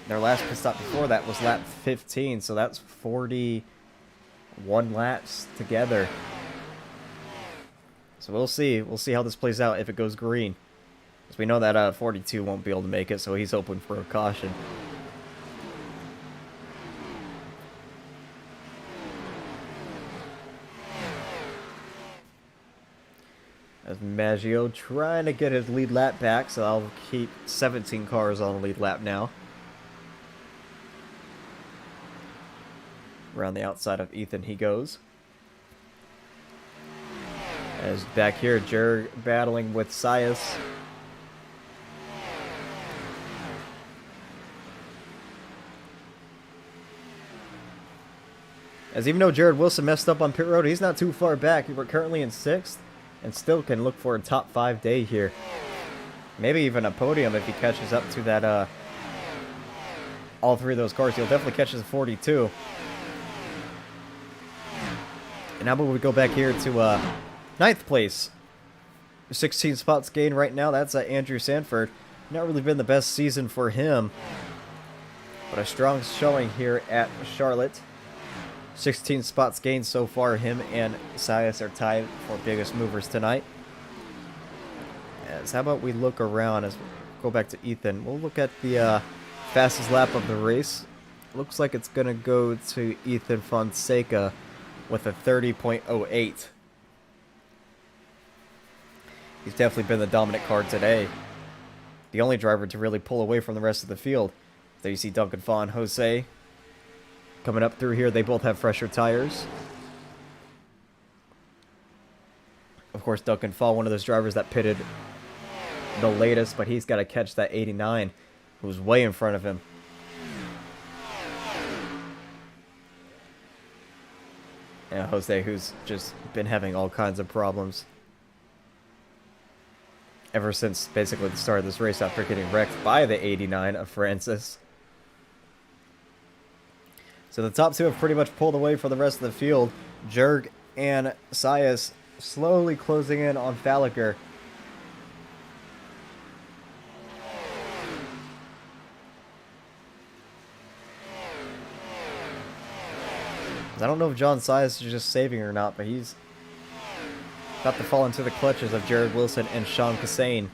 S1: Their last pit stop before that was lap 15, so that's 41 laps together. So we'll see. We'll see how this plays out if it goes green. Because we know that 42 won't be able to make it, so he's hoping for a caution. As Maggio trying to get his lead lap back, so I'll keep 17 cars on the lead lap now. Around the outside of Ethan he goes. As back here, Jer battling with Sias. As even though Jared Wilson messed up on pit road, he's not too far back. We're currently in 6th and still can look for a top 5 day here. Maybe even a podium if he catches up to that, all 3 of those cars. He'll definitely catch his 42. And how about we go back here to 9th place. 16 spots gained right now. That's Andrew Sanford. Not really been the best season for him, but a strong showing here at Charlotte. 16 spots gained so far. Him and Sias are tied for biggest movers tonight. As how about we look around as we go back to Ethan. We'll look at the fastest lap of the race. Looks like it's going to go to Ethan Fonseca with a 30.08. He's definitely been the dominant car today. The only driver to really pull away from the rest of the field. There you see Duncan Faw and Jose coming up through here. They both have fresher tires. Of course, Duncan Faw, one of those drivers that pitted the latest, but he's got to catch that 89, who's way in front of him. Yeah, Jose, who's just been having all kinds of problems ever since basically the start of this race after getting wrecked by the 89 of Francis. So the top two have pretty much pulled away for the rest of the field. Jurg and Sias slowly closing in on Faliker. I don't know if John Sias is just saving or not, but he's about to fall into the clutches of Jared Wilson and Sean Cassane.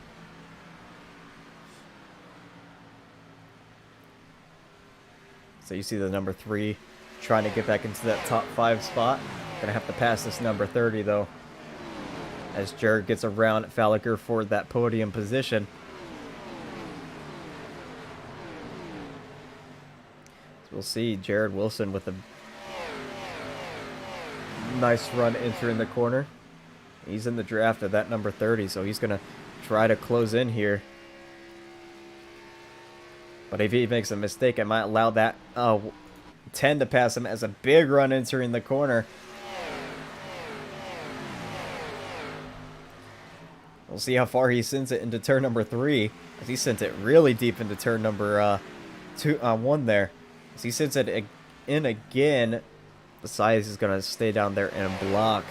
S1: So you see the number 3 trying to get back into that top 5 spot. Gonna have to pass this number 30 though, as Jared gets around Faliker for that podium position. So we'll see Jared Wilson with a nice run entering the corner. He's in the draft of that number 30, so he's gonna try to close in here. But if he makes a mistake, I might allow that 10 to pass him as a big run entering the corner. We'll see how far he sends it into turn number 3. As he sent it really deep into turn number 1 there. As he sends it in again, the size is going to stay down there and block.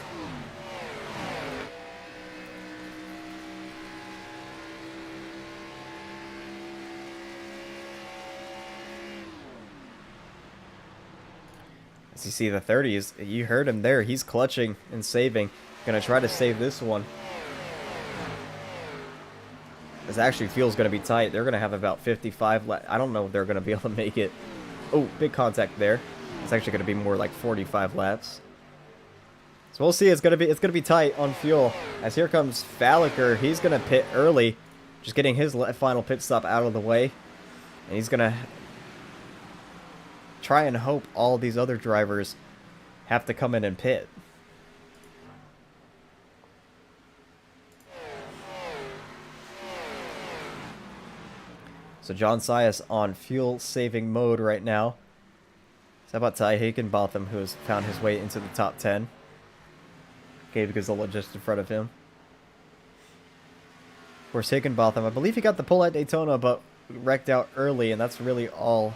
S1: As you see the 30s, you heard him there. He's clutching and saving. Going to try to save this one. This actually feels going to be tight. They're going to have about 55 left. I don't know if they're going to be able to make it. Oh, big contact there. It's actually going to be more like 45 laps. So we'll see. It's going to be tight on fuel. As here comes Faliker. He's going to pit early, just getting his final pit stop out of the way. And he's going to try and hope all these other drivers have to come in and pit. So John Sias on fuel-saving mode right now. So how about Ty Higginbotham, who has found his way into the top 10. Gabe Gazzola just in front of him. Of course, Higginbotham, I believe he got the pole at Daytona, but wrecked out early, and that's really all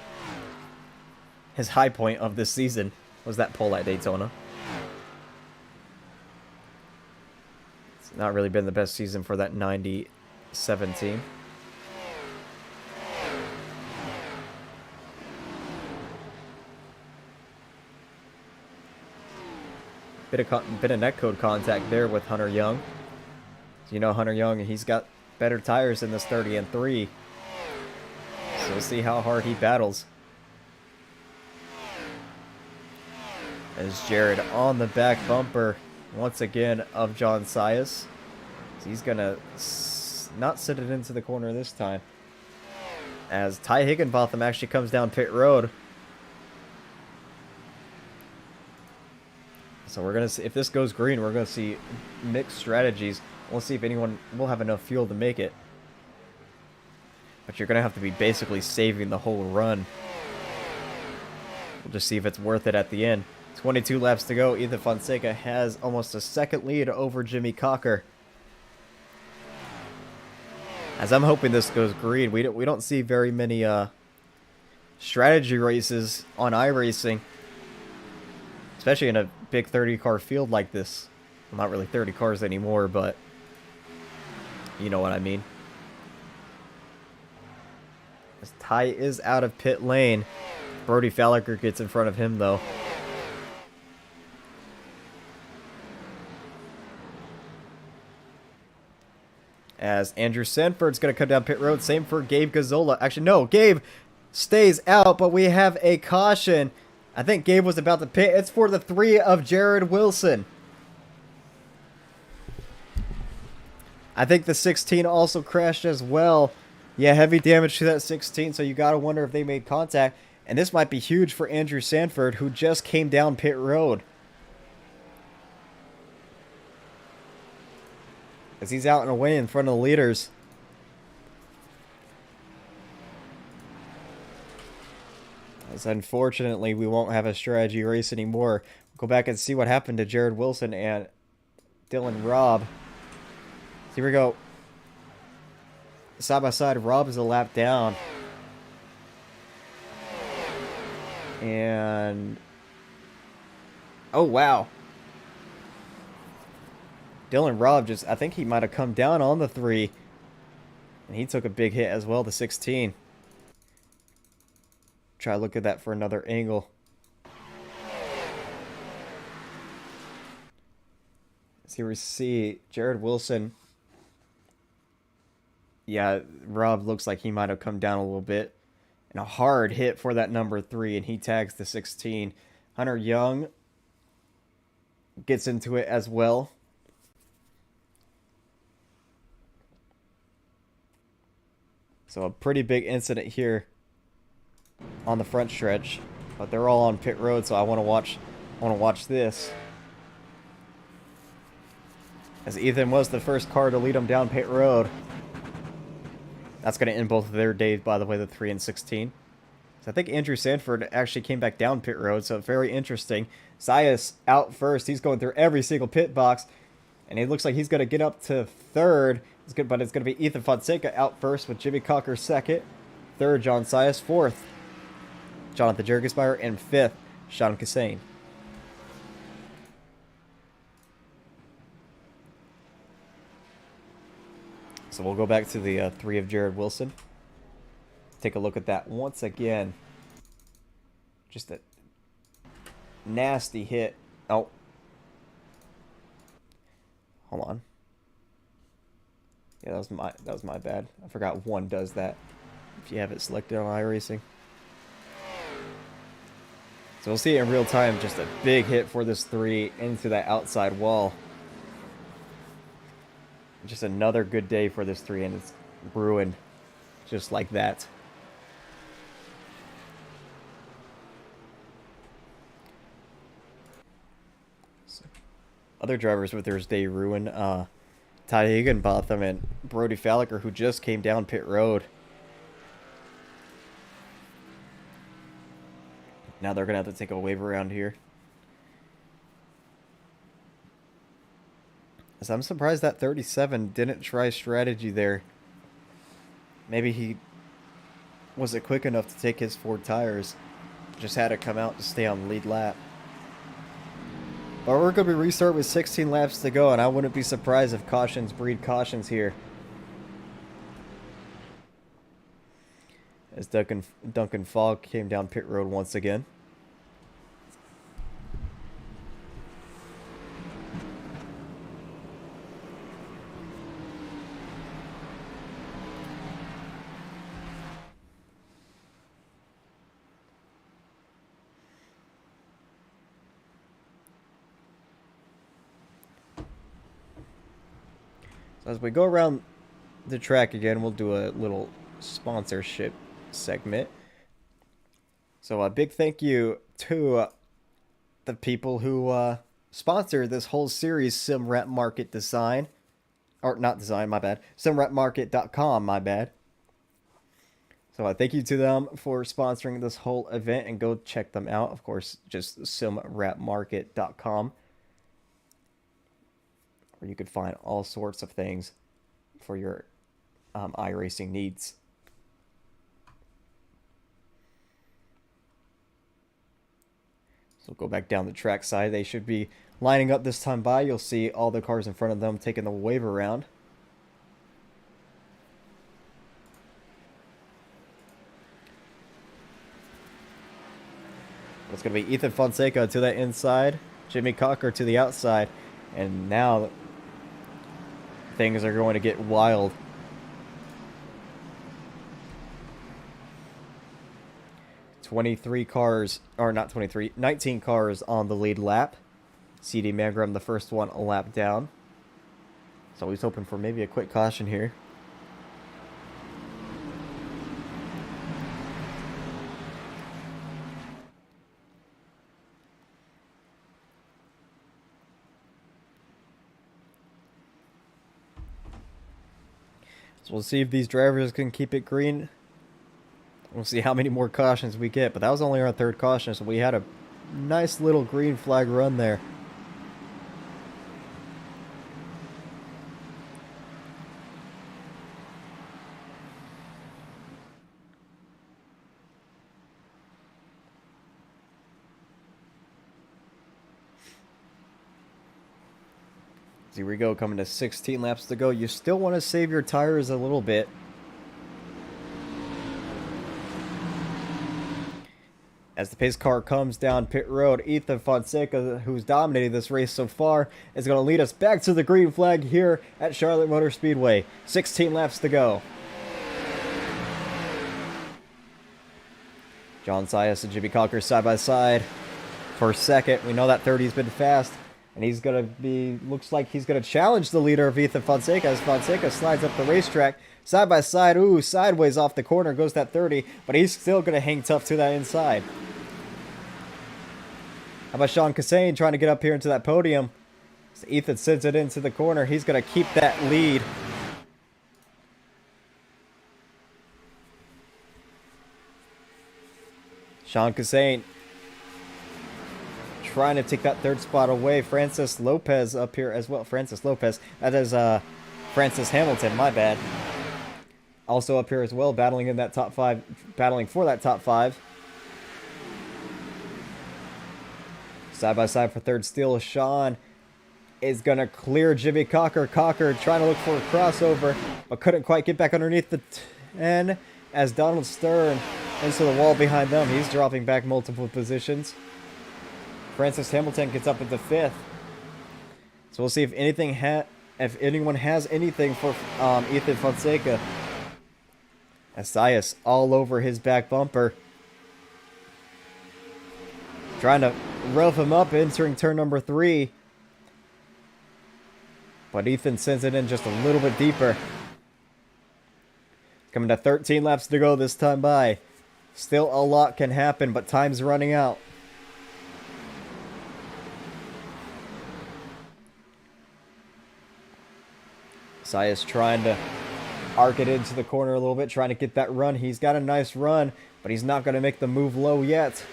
S1: his high point of this season was that pole at Daytona. It's not really been the best season for that 97 team. Bit of netcode contact there with Hunter Young. So you know Hunter Young, he's got better tires in this 30 and 3. So we'll see how hard he battles. As Jared on the back bumper once again of John Sias. So he's gonna not sit it into the corner this time. As Ty Higginbotham actually comes down pit road. So we're gonna see if this goes green. We're gonna see mixed strategies. We'll see if anyone will have enough fuel to make it. But you're gonna have to be basically saving the whole run. We'll just see if it's worth it at the end. 22 laps to go. Ethan Fonseca has almost a second lead over Jimmy Cocker. As I'm hoping this goes green, we don't see very many strategy races on iRacing. Especially in a big 30-car field like this. Well, not really 30 cars anymore, but you know what I mean. As Ty is out of pit lane. Brody Faliker gets in front of him, though. As Andrew Sanford's going to come down pit road. Same for Gabe Gazzola. Actually, no. Gabe stays out, but we have a caution. I think Gabe was about to pit. It's for the 3 of Jared Wilson. I think the 16 also crashed as well. Yeah, heavy damage to that 16, so you got to wonder if they made contact. And this might be huge for Andrew Sanford, who just came down pit road. As he's out and away in front of the leaders. As unfortunately, we won't have a strategy race anymore. Go back and see what happened to Jared Wilson and Dylan Robb. Here we go. Side by side, Robb is a lap down. And... oh, wow. Dylan Robb just... I think he might have come down on the 3. And he took a big hit as well, the 16. Try to look at that for another angle. So here we see Jared Wilson. Yeah, Robb looks like he might have come down a little bit. And a hard hit for that number 3, and he tags the 16. Hunter Young gets into it as well. So a pretty big incident here on the front stretch, but they're all on pit road, so I want to watch this. As Ethan was the first car to lead them down pit road. That's going to end both of their days, by the way, the 3 and 16. So I think Andrew Sanford actually came back down pit road, so very interesting. Zayas out first. He's going through every single pit box, and it looks like he's going to get up to third. It's good, but it's going to be Ethan Fonseca out first with Jimmy Cocker second. Third, John Zayas. Fourth, Jonathan Jergismeyer. And fifth, Sean Kassane. So we'll go back to the 3 of Jared Wilson. Take a look at that once again. Just a nasty hit. Oh. Hold on. Yeah, that was my bad. I forgot 1 does that if you have it selected on iRacing. So we'll see it in real time. Just a big hit for this 3 into that outside wall. Just another good day for this 3, and it's ruined just like that. So, other drivers with their day ruined. Ty Higginbotham and Brody Falliker, who just came down pit road. Now they're going to have to take a wave around here. So I'm surprised that 37 didn't try strategy there. Maybe he wasn't quick enough to take his 4 tires. Just had to come out to stay on the lead lap. But we're going to be restart with 16 laps to go, and I wouldn't be surprised if cautions breed cautions here. As Duncan Fogg came down pit road once again. As we go around the track again, we'll do a little sponsorship segment. So a big thank you to the people who sponsor this whole series, SimRat Market Design. Or not design, my bad. SimRatMarket.com, my bad. So thank you to them for sponsoring this whole event, and go check them out. Of course, just SimRatMarket.com. Where you could find all sorts of things for your iRacing needs. So go back down the track side. They should be lining up this time by. You'll see all the cars in front of them taking the wave around. It's going to be Ethan Fonseca to the inside, Jimmy Cocker to the outside, and now things are going to get wild. Or not 23, 19 cars on the lead lap. CD Mangrum, the first one, a lap down. So he's hoping for maybe a quick caution here. So we'll see if these drivers can keep it green. We'll see how many more cautions we get. But that was only our 3rd caution, so we had a Nice little green flag run there. Here we go, coming to 16 laps to go. You still want to save your tires a little bit. As the pace car comes down pit road, Ethan Fonseca, who's dominated this race so far, is going to lead us back to the green flag here at Charlotte Motor Speedway. 16 laps to go. John Sias and Jimmy Cocker side by side for second. We know that 30's been fast. And he's going to be, looks like he's going to challenge the leader of Ethan Fonseca as Fonseca slides up the racetrack. Side by side, ooh, sideways off the corner goes that 30, but he's still going to hang tough to that inside. How about Sean Cassane trying to get up here into that podium? So Ethan sends it into the corner. He's going to keep that lead. Sean Cassane trying to take that third spot away. Francis Lopez up here as well. Francis Lopez. That is Francis Hamilton, my bad. Also up here as well, battling in that top 5, battling for that top 5. Side by side for third still, Sean is going to clear Jimmy Cocker. Cocker trying to look for a crossover, but couldn't quite get back underneath the 10 as Donald Stern into the wall behind them. He's dropping back multiple positions. Francis Hamilton gets up at the 5th. So we'll see if anyone has anything for Ethan Fonseca. Asias all over his back bumper. Trying to rough him up entering turn number 3. But Ethan sends it in just a little bit deeper. Coming to 13 laps to go this time by. Still a lot can happen, but time's running out. Sias trying to arc it into the corner a little bit, trying to get that run. He's got a nice run, but he's not going to make the move low yet.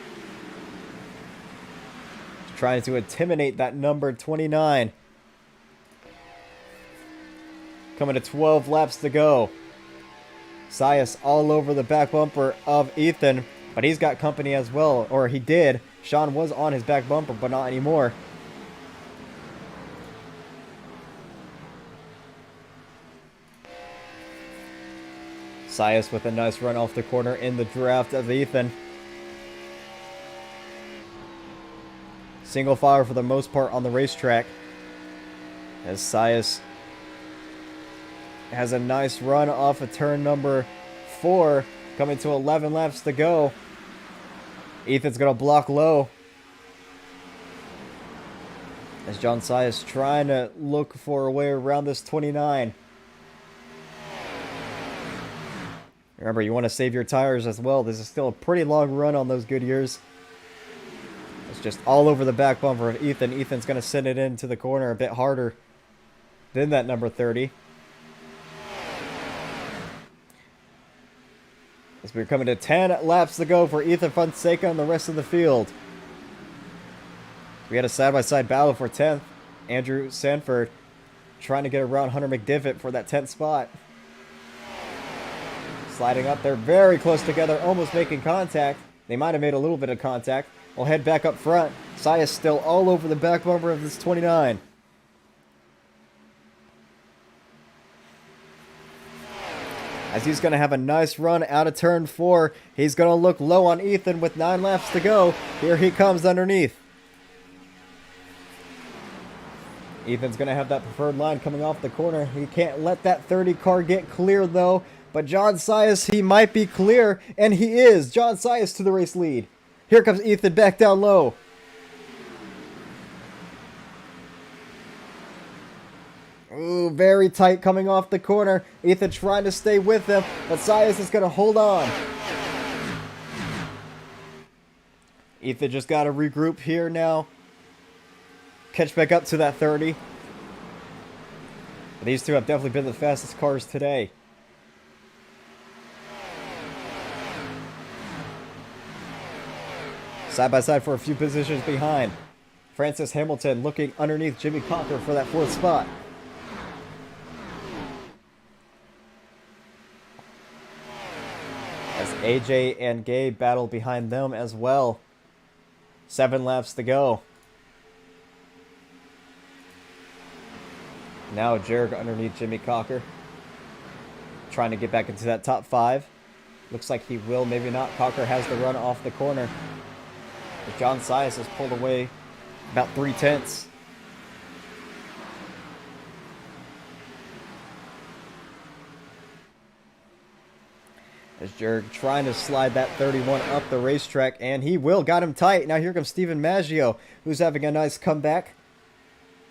S1: Trying to intimidate that number 29. Coming to 12 laps to go. Sias all over the back bumper of Ethan, but he's got company as well, or he did. Sean was on his back bumper, but not anymore. Sias with a nice run off the corner in the draft of Ethan. Single file for the most part on the racetrack. As Sias has a nice run off of turn number 4. Coming to 11 laps to go. Ethan's going to block low. As John Sias trying to look for a way around this 29. Remember, you want to save your tires as well. This is still a pretty long run on those Goodyears. It's just all over the back bumper of Ethan. Ethan's going to send it into the corner a bit harder than that number 30. As we're coming to 10 laps to go for Ethan Fonseca and the rest of the field. We had a side-by-side battle for 10th. Andrew Sanford trying to get around Hunter McDivitt for that 10th spot. Sliding up, they're very close together, almost making contact. They might have made a little bit of contact. We'll head back up front. Sias still all over the back bumper of this 29. As he's going to have a nice run out of turn 4. He's going to look low on Ethan with 9 laps to go. Here he comes underneath. Ethan's going to have that preferred line coming off the corner. He can't let that 30 car get clear though. But John Sias, he might be clear, and he is. John Sias to the race lead. Here comes Ethan back down low. Ooh, very tight coming off the corner. Ethan trying to stay with him, but Sias is going to hold on. Ethan just got to regroup here now. Catch back up to that 30. But these two have definitely been the fastest cars today. Side by side for a few positions behind. Francis Hamilton looking underneath Jimmy Cocker for that 4th spot. As AJ and Gabe battle behind them as well. 7 laps to go. Now Jerg underneath Jimmy Cocker. Trying to get back into that top 5. Looks like he will, maybe not. Cocker has the run off the corner. But John Sias has pulled away about 3/10. As Jerg trying to slide that 31 up the racetrack, and he will. Got him tight. Now here comes Steven Maggio, who's having a nice comeback.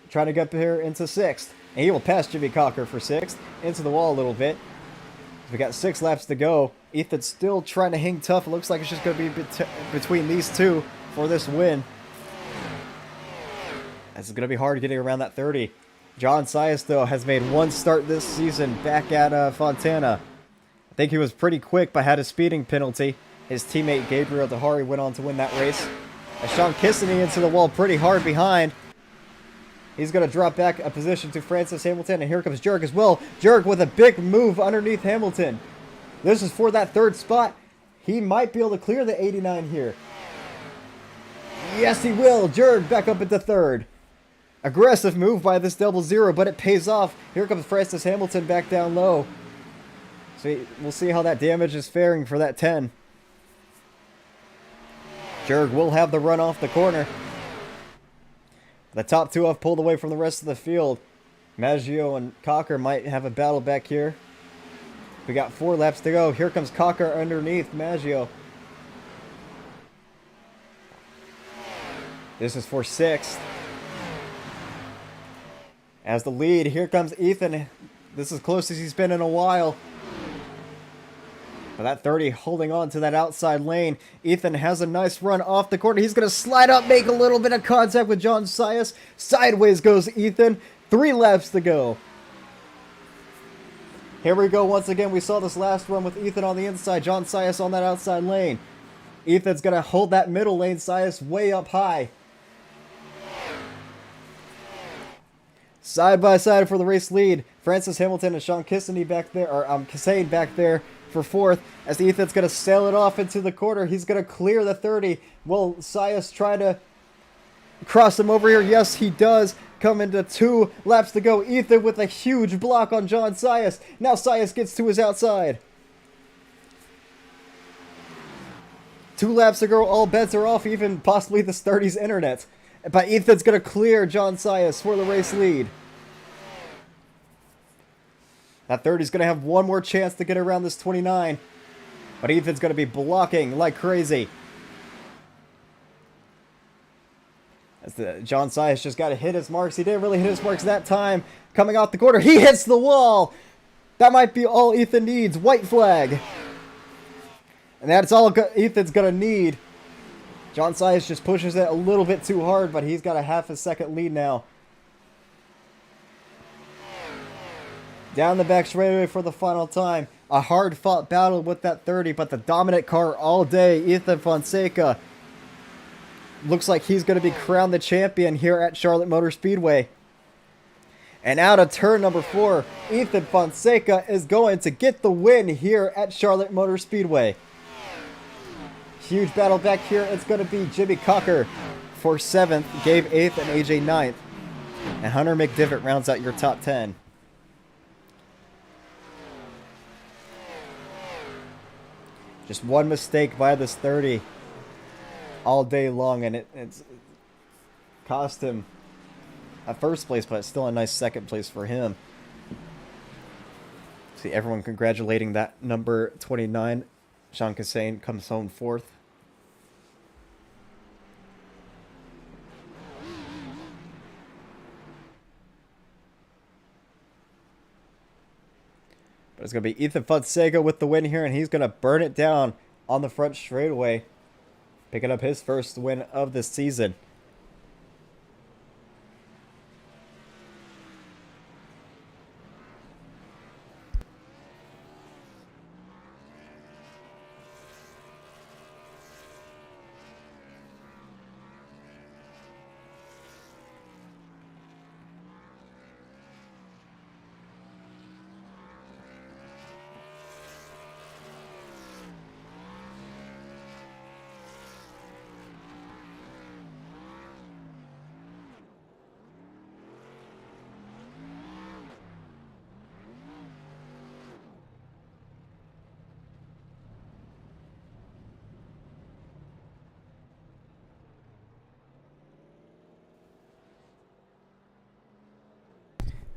S1: Trying to get up here into 6th. And he will pass Jimmy Cocker for 6th. Into the wall a little bit. We got 6 laps to go. Ethan's still trying to hang tough. It looks like it's just going to be between these two for this win. This is going to be hard getting around that 30. John Sias, though, has made 1 start this season back at Fontana. I think he was pretty quick, but had a speeding penalty. His teammate Gabriel Dehari went on to win that race. As Sean Kissany into the wall pretty hard behind. He's going to drop back a position to Francis Hamilton, and here comes Jerg as well. Jerg with a big move underneath Hamilton. This is for that 3rd spot. He might be able to clear the 89 here. Yes, he will. Jerg back up into 3rd. Aggressive move by this 00, but it pays off. Here comes Francis Hamilton back down low. So we'll see how that damage is faring for that 10. Jerg will have the run off the corner. The top 2 have pulled away from the rest of the field. Maggio and Cocker might have a battle back here. We got 4 laps to go. Here comes Cocker underneath Maggio. This is for 6th. As the lead, here comes Ethan. This is close as he's been in a while. But that 30 holding on to that outside lane. Ethan has a nice run off the corner. He's going to slide up, make a little bit of contact with John Sias. Sideways goes Ethan. 3 laps to go. Here we go once again. We saw this last run with Ethan on the inside. John Sias on that outside lane. Ethan's going to hold that middle lane. Sias way up high. Side by side for the race lead. Francis Hamilton and Sean Kissany back there, or Kissane back there for 4th, as Ethan's going to sail it off into the corner. He's going to clear the 30. Will Sias try to cross him over here? Yes, he does. Come into 2 laps to go. Ethan with a huge block on John Sias. Now Sias gets to his outside. 2 laps to go. All bets are off, even possibly the 30's internet. But Ethan's going to clear John Sias for the race lead. That 30's going to have 1 more chance to get around this 29. But Ethan's going to be blocking like crazy. As John Sias just got to hit his marks. He didn't really hit his marks that time. Coming out the corner, he hits the wall. That might be all Ethan needs. White flag. And that's all Ethan's going to need. John Sias just pushes it a little bit too hard, but he's got a half a second lead now. Down the back straightaway for the final time. A hard-fought battle with that 30, but the dominant car all day, Ethan Fonseca, looks like he's going to be crowned the champion here at Charlotte Motor Speedway. And out of turn number 4, Ethan Fonseca is going to get the win here at Charlotte Motor Speedway. Huge battle back here. It's going to be Jimmy Cocker for 7th, Gabe 8th, and AJ 9th. And Hunter McDivitt rounds out your top 10. Just 1 mistake by this 30 all day long, and it's cost him a 1st place, but it's still a nice 2nd place for him. See everyone congratulating that number 29. Sean Kissane comes home 4th. But it's going to be Ethan Fonseca with the win here, and he's going to burn it down on the front straightaway, picking up his 1st win of the season.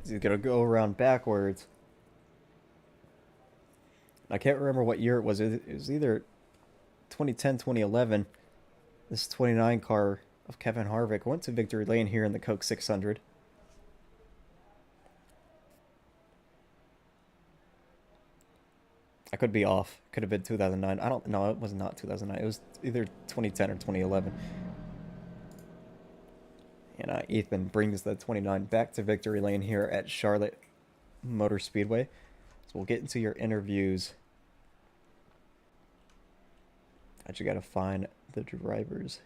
S1: He's gonna go around backwards. I can't remember what year it was. It was either 2010, 2011. This 29 car of Kevin Harvick went to victory lane here in the Coke 600. I could be off. Could have been 2009. I don't know. It was not 2009. It was either 2010 or 2011. And Ethan brings the 29 back to victory lane here at Charlotte Motor Speedway. So we'll get into your interviews. I just gotta find the drivers.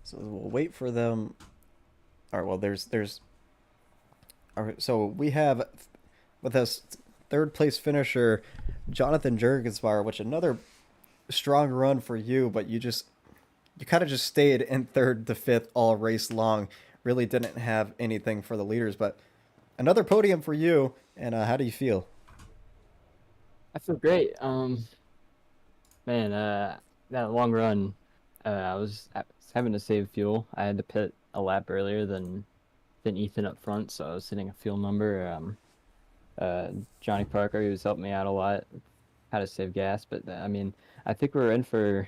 S1: So we'll wait for them. All right. Well, there's. All right. So we have with us third place finisher Jonathan Jurgensmeyer, which another strong run for you, but you kind of just stayed in third to fifth all race long. Really didn't have anything for the leaders, but another podium for you. And how do you feel?
S2: I feel great. Man, that long run, I was having to save fuel. I had to pit a lap earlier than Ethan up front, so I was hitting a fuel number. Uh, Johnny Parker, he was helping me out a lot, how to save gas. But I mean, I think we were in for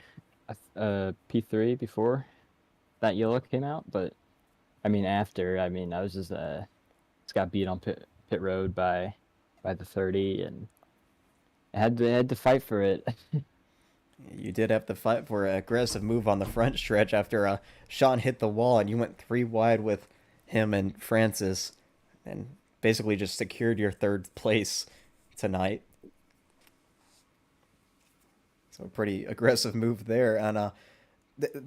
S2: a P3 before that yellow came out. But I mean, after, I mean, I was just got beat on pit road by the 30, and I had to fight for it.
S1: You did have to fight for an aggressive move on the front stretch after Sean hit the wall, and you went three wide with him and Francis, and basically just secured your third place tonight. So a pretty aggressive move there. And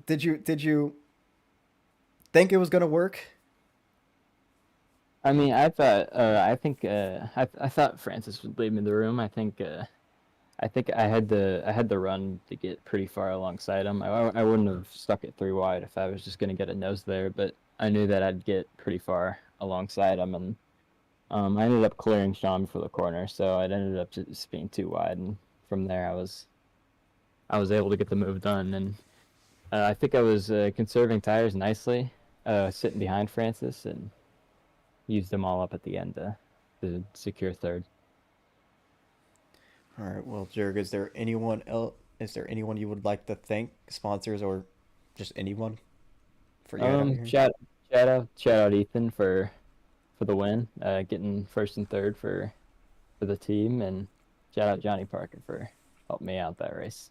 S1: did you think it was gonna work?
S2: I mean, I thought Francis would leave me the room. I think I had the run to get pretty far alongside him. I wouldn't have stuck it three wide if I was just gonna get a nose there, but I knew that I'd get pretty far alongside him, and I ended up clearing Sean before the corner, so it ended up just being too wide, and from there I was able to get the move done, and I think I was conserving tires nicely, sitting behind Francis, and used them all up at the end to secure third.
S1: All right. Well, Jerg, is there anyone else? Is there anyone you would like to thank, sponsors or just anyone for you out
S2: Um,
S1: here?
S2: shout shout out Ethan for the win, getting first and third for the team, and shout out Johnny Parker for helping me out that race.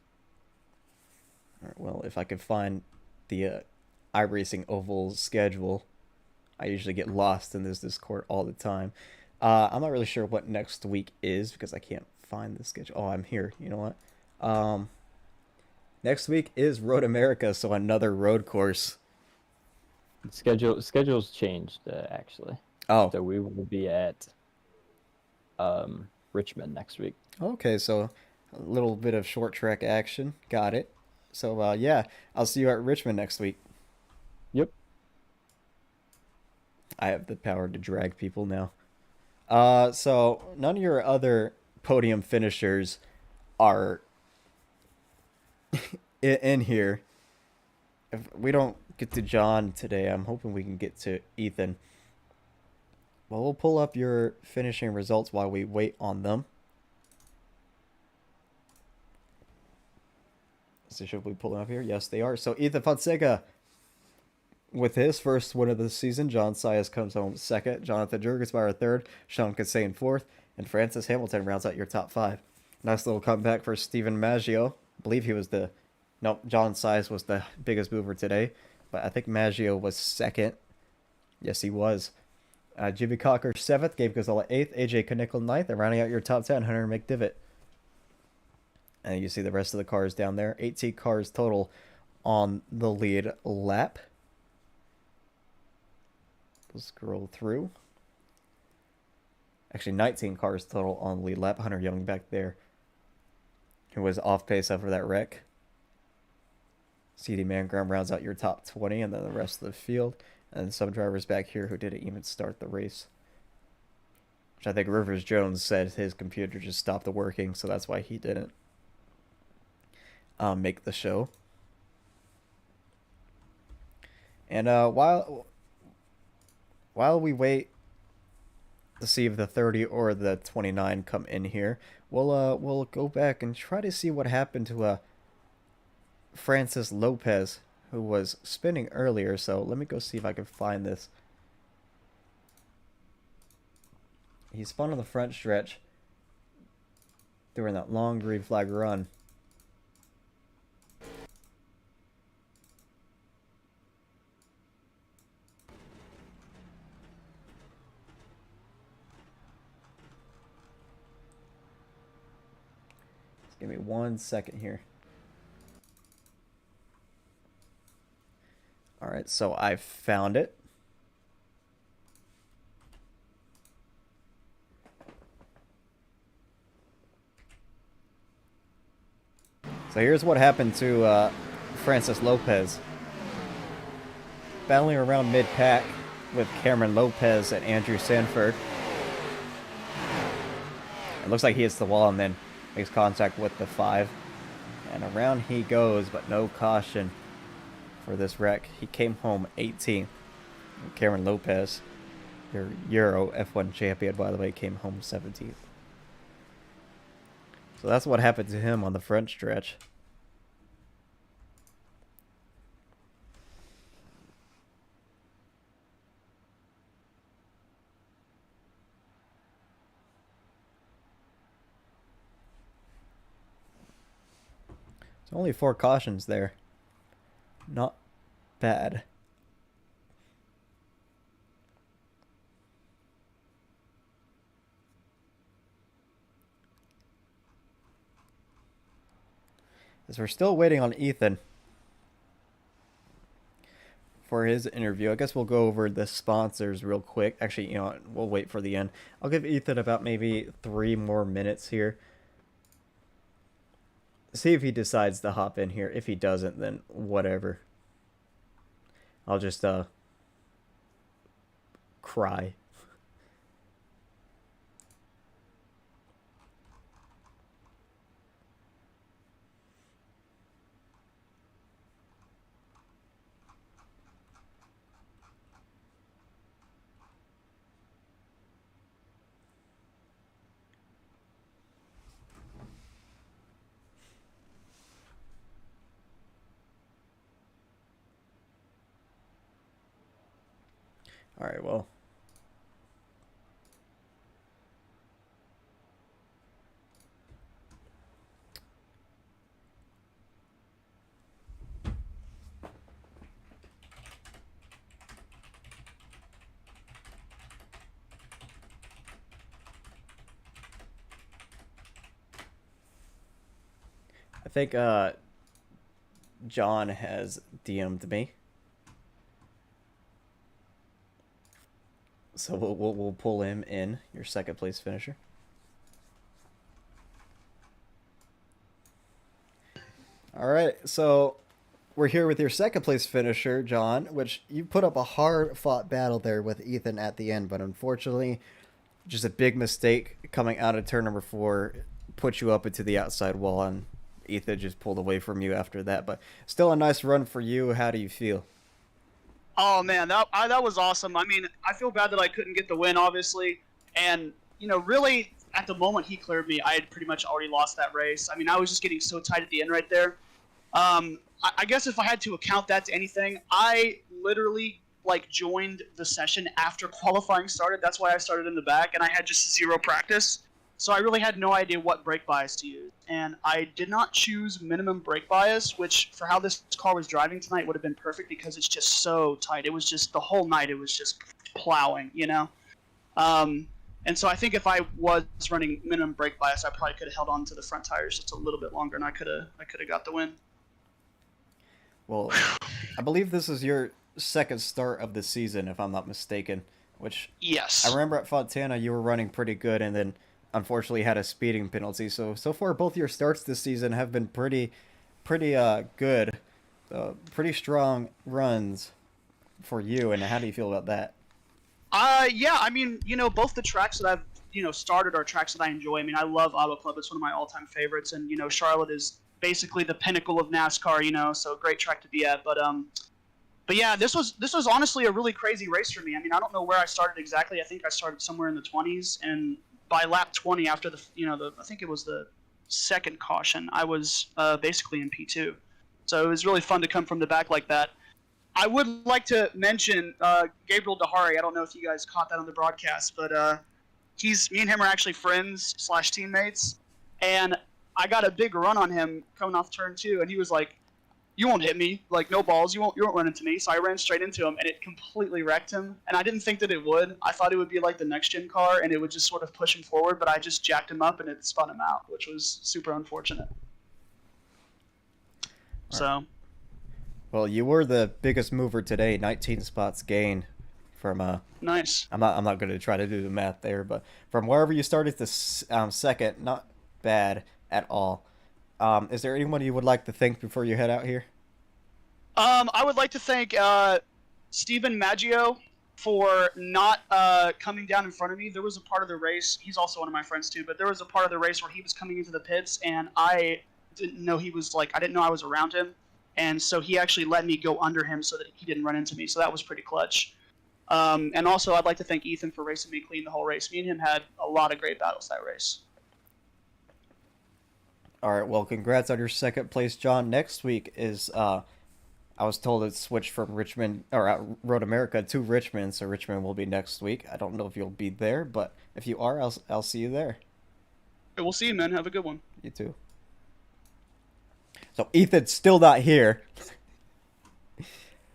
S1: All right. Well, if I could find the iRacing Oval schedule, I usually get lost in this Discord all the time. I'm not really sure what next week is because I can't find the schedule. Oh, I'm here. You know what? Next week is Road America, so another road course.
S2: Schedule's changed actually,
S1: Oh,
S2: so we will be at Richmond next week.
S1: okay. So a little bit of short track action. Got it. So yeah, I'll see you at Richmond next week.
S2: Yep.
S1: I have the power to drag people now. So none of your other podium finishers are in here. If we don't get to John today, I'm hoping we can get to Ethan. Well, we'll pull up your finishing results while we wait on them. So should we pull them up here? Yes, they are. So Ethan Fonseca With his first win of the season, John Sias comes home second, Jonathan Jurgensmeyer third, Sean Kassane fourth, and Francis Hamilton rounds out your top five. Nice little comeback for Stephen Maggio. I believe he was the... No, John Sias was the biggest mover today, but I think Maggio was second. Yes, he was. Jimmy Cocker 7th, Gabe Gazzola 8th, AJ Knickel 9th, and rounding out your top 10, Hunter McDivitt. And you see the rest of the cars down there. 18 cars total on the lead lap. We'll scroll through. Actually, 19 cars total on the lead lap. Hunter Young back there, who was off pace after that wreck. CD Mangram rounds out your top 20, and then the rest of the field. And some drivers back here who didn't even start the race. Which I think Rivers Jones said his computer just stopped working, so that's why he didn't make the show. And while we wait to see if the 30 or the 29 come in here, we'll go back and try to see what happened to Francis Lopez, who was spinning earlier. So let me go see if I can find this. He spun on the front stretch during that long green flag run. Just give me 1 second here. Alright, so I found it. So here's what happened to Francis Lopez. Battling around mid-pack with Cameron Lopez and Andrew Sanford. It looks like he hits the wall and then makes contact with the 5. And around he goes, but no caution for this wreck. He came home 18th. Cameron Lopez, your Euro F1 champion, by the way, came home 17th. So that's what happened to him on the front stretch. So only 4 cautions there. Not bad. As we're still waiting on Ethan for his interview, I guess we'll go over the sponsors real quick. Actually, you know, we'll wait for the end. I'll give Ethan about maybe 3 more minutes here. See if he decides to hop in here. If he doesn't, then whatever. I'll just cry. All right, well. I think John has DM'd me. So we'll pull him in, your second place finisher. All right, so we're here with your second place finisher, John, which you put up a hard fought battle there with Ethan at the end, but unfortunately, just a big mistake coming out of turn number 4 put you up into the outside wall, and Ethan just pulled away from you after that. But still a nice run for you. How do you feel?
S3: Oh man, that was awesome. I mean, I feel bad that I couldn't get the win, obviously, and you know, really, at the moment he cleared me, I had pretty much already lost that race. I mean, I was just getting so tight at the end right there. I guess if I had to account that to anything, I literally like joined the session after qualifying started. That's why I started in the back, and I had just zero practice. So I really had no idea what brake bias to use. And I did not choose minimum brake bias, which for how this car was driving tonight would have been perfect because it's just so tight. It was just the whole night, it was just plowing, you know? And so I think if I was running minimum brake bias, I probably could have held on to the front tires just a little bit longer, and I could have got the win.
S1: Well, I believe this is your second start of the season, if I'm not mistaken. Which I
S3: Yes.
S1: remember at Fontana you were running pretty good, and then unfortunately had a speeding penalty. So far both your starts this season have been pretty good, pretty strong runs for you. And how do you feel about that?
S3: Yeah, I mean, both the tracks that I've, started are tracks that I enjoy. I mean, I love Auto Club. It's one of my all-time favorites. And, Charlotte is basically the pinnacle of NASCAR, so great track to be at. But yeah, this was honestly a really crazy race for me. I mean, I don't know where I started exactly. I think I started somewhere in the 20s. And by lap 20 after I think it was the second caution, I was basically in P2. So it was really fun to come from the back like that. I would like to mention Gabriel Dahari. I don't know if you guys caught that on the broadcast, but me and him are actually friends / teammates, and I got a big run on him coming off turn 2, and he was like, "You won't hit me, like no balls. You won't run into me." So I ran straight into him, and it completely wrecked him. And I didn't think that it would. I thought it would be like the next gen car, and it would just sort of push him forward. But I just jacked him up, and it spun him out, which was super unfortunate. So.
S1: Well, you were the biggest mover today, 19 spots gained from
S3: Nice.
S1: I'm not going to try to do the math there, but from wherever you started to second, not bad at all. Is there anyone you would like to thank before you head out here?
S3: I would like to thank Stephen Maggio for not coming down in front of me. There was a part of the race, he's also one of my friends too, but there was a part of the race where he was coming into the pits, and I didn't know I didn't know I was around him. And so he actually let me go under him so that he didn't run into me. So that was pretty clutch. And also, I'd like to thank Ethan for racing me clean the whole race. Me and him had a lot of great battles that race.
S1: All right, well, congrats on your second place, John. Next week is, I was told it's switched from Richmond, or Road America to Richmond, so Richmond will be next week. I don't know if you'll be there, but if you are, I'll see you there.
S3: Hey, we'll see you, man. Have a good one.
S1: You too. So Ethan's still not here.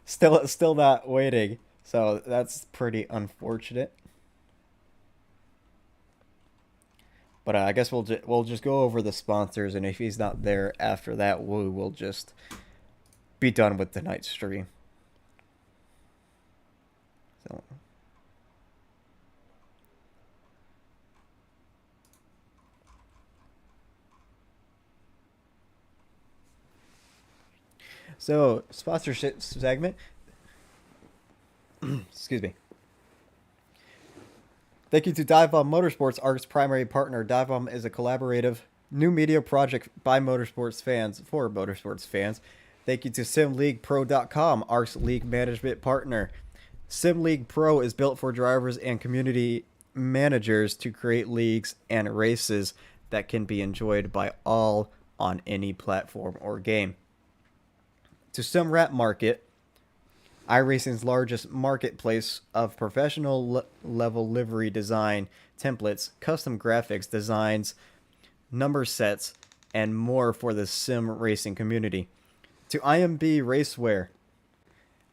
S1: Still not waiting. So that's pretty unfortunate. But I guess we'll just go over the sponsors, and if he's not there after that, we will just be done with tonight's stream. So. So, sponsorship segment. Excuse me. Thank you to Dive Bomb Motorsports, ARC's primary partner. Dive Bomb is a collaborative new media project by motorsports fans for motorsports fans. Thank you to SimLeaguePro.com, ARC's league management partner. SimLeague Pro is built for drivers and community managers to create leagues and races that can be enjoyed by all on any platform or game. To SimRat Market, iRacing's largest marketplace of professional level livery design templates, custom graphics, designs, number sets, and more for the sim racing community. To IMB Racewear,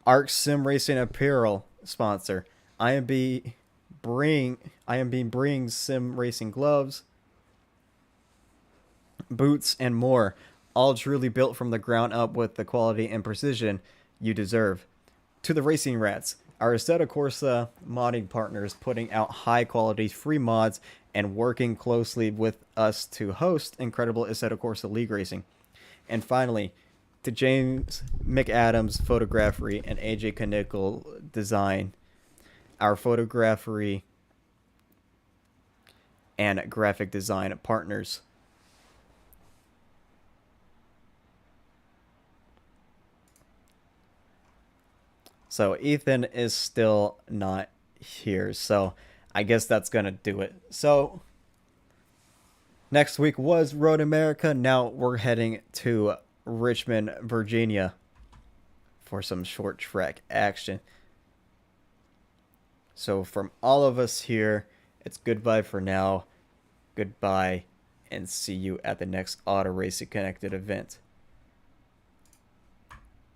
S1: ARC Sim Racing apparel sponsor. IMB brings sim racing gloves, boots, and more, all truly built from the ground up with the quality and precision you deserve. To the Racing Rats, our Assetto Corsa modding partners, putting out high quality free mods and working closely with us to host incredible Assetto Corsa League racing. And finally, to James McAdams Photography and AJ Knickel Design, our photography and graphic design partners. So Ethan is still not here, so I guess that's gonna do it. So next week was Road America. Now we're heading to Richmond, Virginia for some short track action. So from all of us here, it's goodbye for now. Goodbye, and see you at the next Auto Racing Connected event.